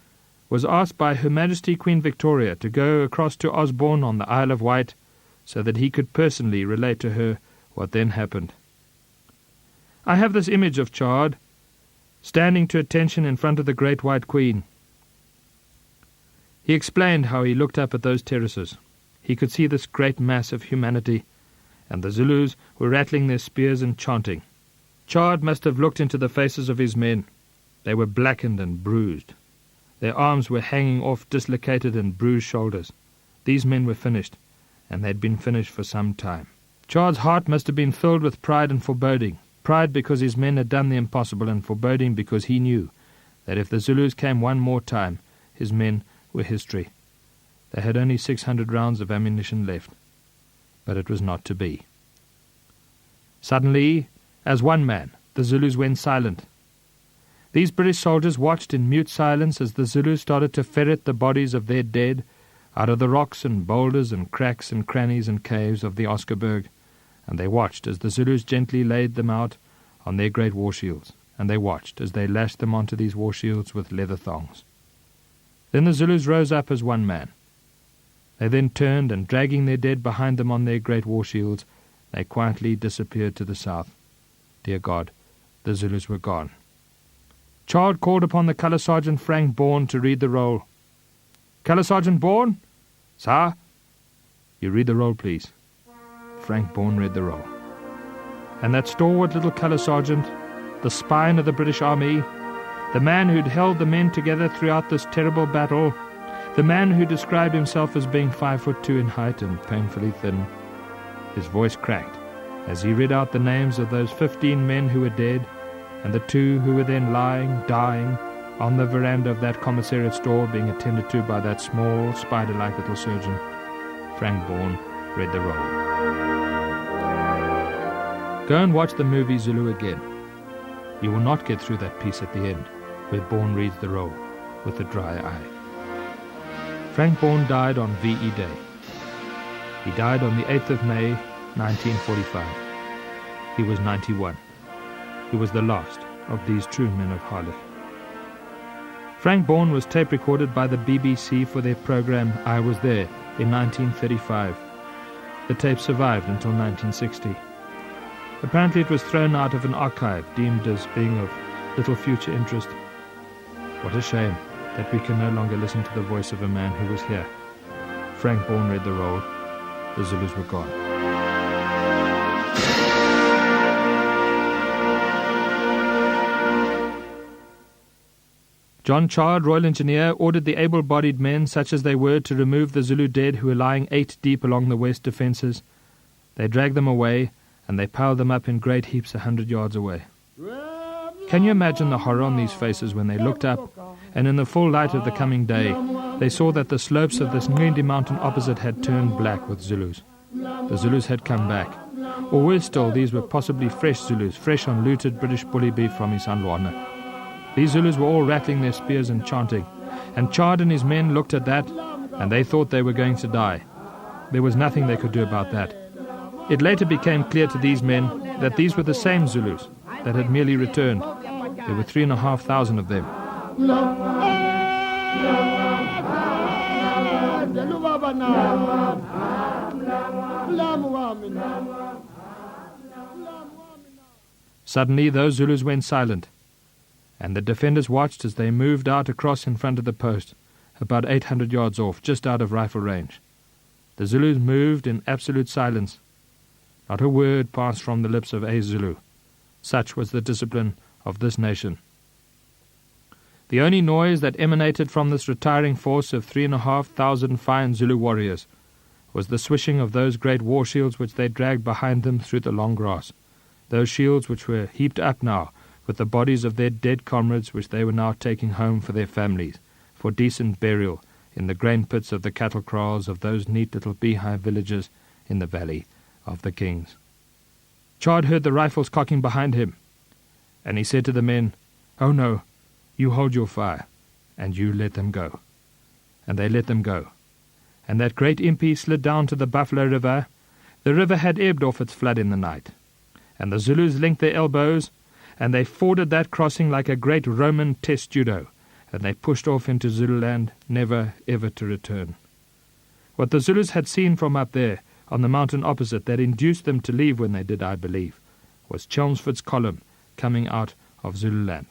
was asked by Her Majesty Queen Victoria to go across to Osborne on the Isle of Wight so that he could personally relate to her what then happened. I have this image of Chard standing to attention in front of the Great White Queen. He explained how he looked up at those terraces. He could see this great mass of humanity, and the Zulus were rattling their spears and chanting. Chard must have looked into the faces of his men. They were blackened and bruised. Their arms were hanging off dislocated and bruised shoulders. These men were finished, and they had been finished for some time. Chard's heart must have been filled with pride and foreboding. Pride because his men had done the impossible, and foreboding because he knew that if the Zulus came one more time, his men were history. They had only 600 rounds of ammunition left, but it was not to be. Suddenly, as one man, the Zulus went silent. These British soldiers watched in mute silence as the Zulus started to ferret the bodies of their dead out of the rocks and boulders and cracks and crannies and caves of the Oscarburg, and they watched as the Zulus gently laid them out on their great war shields, and they watched as they lashed them onto these war shields with leather thongs. Then the Zulus rose up as one man. They then turned, and dragging their dead behind them on their great war shields, they quietly disappeared to the south. Dear God, the Zulus were gone. Chard called upon the Colour Sergeant Frank Bourne to read the roll. "Colour Sergeant Bourne?" "Sir?" "You read the roll, please." Frank Bourne read the roll. And that stalwart little Colour Sergeant, the spine of the British Army, the man who'd held the men together throughout this terrible battle, the man who described himself as being 5'2" in height and painfully thin, his voice cracked as he read out the names of those 15 men who were dead, and the 2 who were then lying, dying, on the veranda of that commissariat store, being attended to by that small, spider-like little surgeon. Frank Bourne read the roll. Go and watch the movie Zulu again. You will not get through that piece at the end, where Bourne reads the roll with a dry eye. Frank Bourne died on VE Day. He died on the 8th of May, 1945. He was 91. He was the last of these true men of Harlech. Frank Bourne was tape recorded by the BBC for their program I Was There in 1935. The tape survived until 1960. Apparently it was thrown out of an archive deemed as being of little future interest. What a shame that we can no longer listen to the voice of a man who was here. Frank Bourne read the roll. The Zulus were gone. John Chard, Royal Engineer, ordered the able-bodied men, such as they were, to remove the Zulu dead who were lying 8 deep along the west defences. They dragged them away, and they piled them up in great heaps 100 yards away. Can you imagine the horror on these faces when they looked up, and in the full light of the coming day, they saw that the slopes of this Ngindi mountain opposite had turned black with Zulus. The Zulus had come back. Or worse still, these were possibly fresh Zulus, fresh on looted British bully beef from Isandlwana. These Zulus were all rattling their spears and chanting, and Chard and his men looked at that, and they thought they were going to die. There was nothing they could do about that. It later became clear to these men that these were the same Zulus that had merely returned. There were 3,500 of them. Suddenly those Zulus went silent, and the defenders watched as they moved out across in front of the post, about 800 yards off, just out of rifle range. The Zulus moved in absolute silence. Not a word passed from the lips of a Zulu. Such was the discipline of this nation. The only noise that emanated from this retiring force of 3,500 fine Zulu warriors was the swishing of those great war shields which they dragged behind them through the long grass, those shields which were heaped up now with the bodies of their dead comrades which they were now taking home for their families, for decent burial in the grain pits of the cattle kraals of those neat little beehive villages in the valley of the Kings. Chard heard the rifles cocking behind him, and he said to the men, "Oh no, you hold your fire, and you let them go." And they let them go. And that great impi slid down to the Buffalo River. The river had ebbed off its flood in the night, and the Zulus linked their elbows, and they forded that crossing like a great Roman testudo, and they pushed off into Zululand, never ever to return. What the Zulus had seen from up there, on the mountain opposite, that induced them to leave when they did, I believe, was Chelmsford's column coming out of Zululand.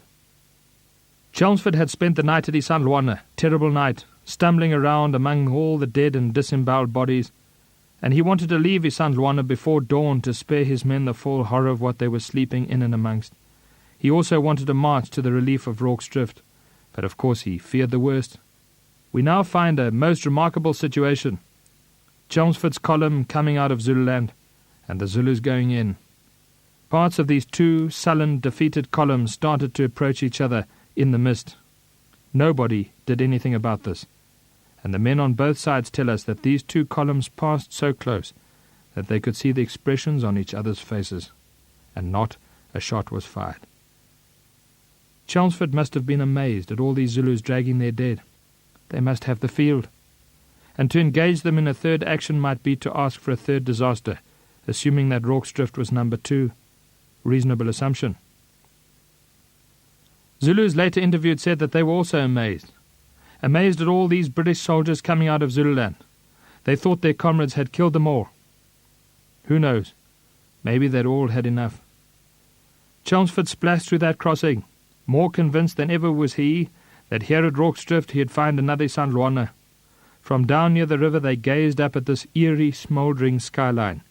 Chelmsford had spent the night at Isandlwana, terrible night, stumbling around among all the dead and disemboweled bodies, and he wanted to leave Isandlwana before dawn to spare his men the full horror of what they were sleeping in and amongst. He also wanted to march to the relief of Rorke's drift, but of course he feared the worst. We now find a most remarkable situation. Chelmsford's column coming out of Zululand, and the Zulus going in. Parts of these two sullen, defeated columns started to approach each other in the mist. Nobody did anything about this, and the men on both sides tell us that these two columns passed so close that they could see the expressions on each other's faces, and not a shot was fired. Chelmsford must have been amazed at all these Zulus dragging their dead. They must have the field. And to engage them in a third action might be to ask for a third disaster, assuming that Rorke's drift was number 2. Reasonable assumption. Zulus later interviewed said that they were also amazed at all these British soldiers coming out of Zululand. They thought their comrades had killed them all. Who knows? Maybe they'd all had enough. Chelmsford splashed through that crossing, more convinced than ever was he that here at Rorke's drift he'd find another Isandlwana. From down near the river they gazed up at this eerie, smouldering skyline.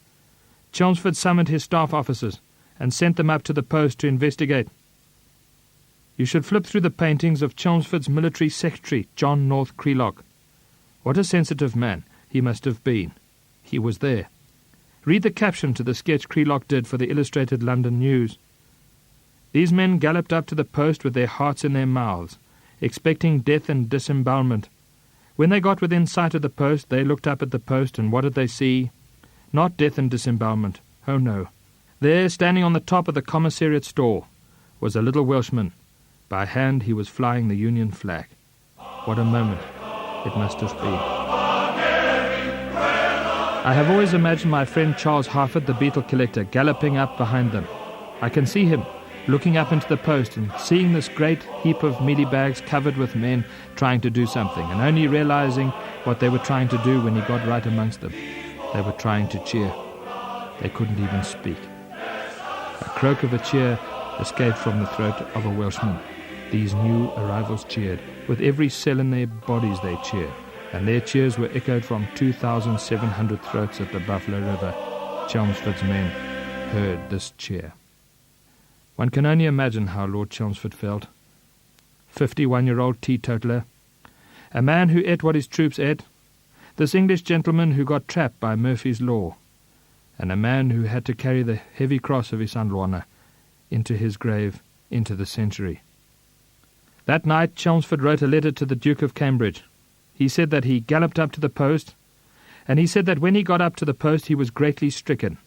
Chelmsford summoned his staff officers and sent them up to the post to investigate. You should flip through the paintings of Chelmsford's military secretary, John North Creelock. What a sensitive man he must have been. He was there. Read the caption to the sketch Creelock did for the Illustrated London News. These men galloped up to the post with their hearts in their mouths, expecting death and disembowelment. When they got within sight of the post, they looked up at the post, and what did they see? Not death and disembowelment. Oh, no. There, standing on the top of the commissariat store, was a little Welshman. By hand he was flying the Union flag. What a moment it must have been. I have always imagined my friend Charles Harford, the beetle collector, galloping up behind them. I can see him looking up into the post and seeing this great heap of mealie bags covered with men trying to do something, and only realizing what they were trying to do when he got right amongst them. They were trying to cheer. They couldn't even speak. A croak of a cheer escaped from the throat of a Welshman. These new arrivals cheered. With every cell in their bodies they cheered, and their cheers were echoed from 2,700 throats at the Buffalo River. Chelmsford's men heard this cheer. One can only imagine how Lord Chelmsford felt. 51-year-old teetotaler, a man who ate what his troops ate, this English gentleman who got trapped by Murphy's Law, and a man who had to carry the heavy cross of Isandlwana into his grave, into the century. That night Chelmsford wrote a letter to the Duke of Cambridge. He said that he galloped up to the post, and he said that when he got up to the post he was greatly stricken,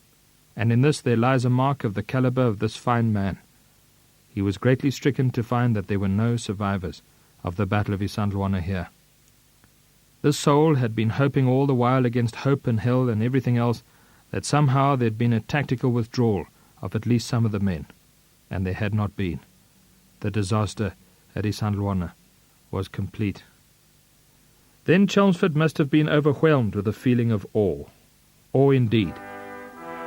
and in this there lies a mark of the calibre of this fine man. He was greatly stricken to find that there were no survivors of the Battle of Isandlwana here. This soul had been hoping all the while against hope and hell and everything else that somehow there had been a tactical withdrawal of at least some of the men, and there had not been. The disaster at Isandlwana was complete. Then Chelmsford must have been overwhelmed with a feeling of awe. Awe indeed.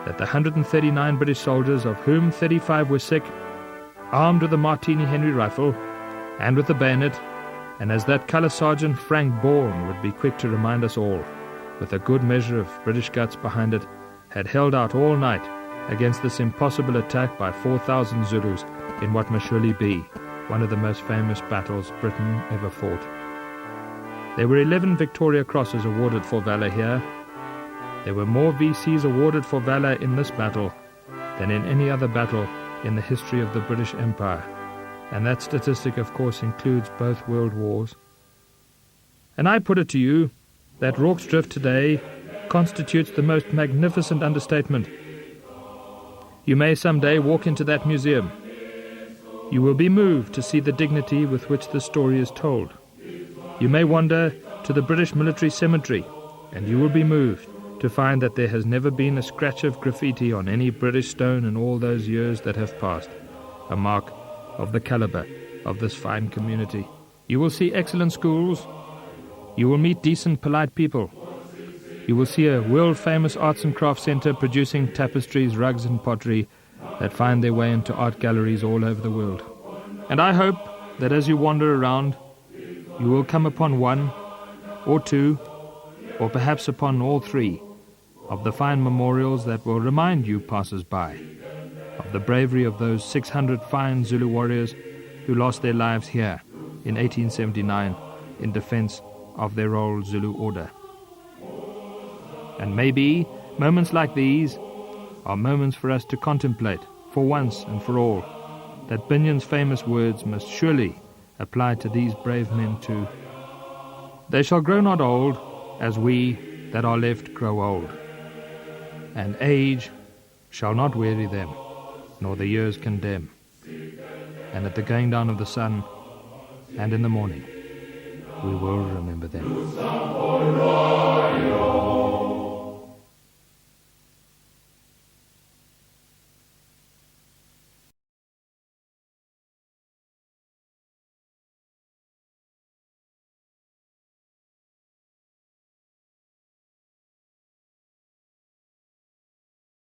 That the 139 British soldiers, of whom 35 were sick, armed with the Martini Henry rifle and with the bayonet, and as that colour sergeant Frank Bourne would be quick to remind us all, with a good measure of British guts behind it, had held out all night against this impossible attack by 4,000 Zulus in what must surely be one of the most famous battles Britain ever fought. There were 11 Victoria Crosses awarded for valour here. There were more VCs awarded for valour in this battle than in any other battle in the history of the British Empire, and that statistic of course includes both world wars. And I put it to you that Rorke's Drift today constitutes the most magnificent understatement. You may some day walk into that museum. You will be moved to see the dignity with which the story is told. You may wander to the British Military Cemetery, and you will be moved to find that there has never been a scratch of graffiti on any British stone in all those years that have passed, a mark of the calibre of this fine community. You will see excellent schools. You will meet decent, polite people. You will see a world-famous arts and crafts centre producing tapestries, rugs and pottery that find their way into art galleries all over the world. And I hope that as you wander around, you will come upon one or two, or perhaps upon all three, of the fine memorials that will remind you passers-by of the bravery of those 600 fine Zulu warriors who lost their lives here in 1879 in defense of their old Zulu order. And maybe moments like these are moments for us to contemplate, for once and for all, that Binion's famous words must surely apply to these brave men too. They shall grow not old, as we that are left grow old, and age shall not weary them, nor the years condemn. And at the going down of the sun, and in the morning, we will remember them.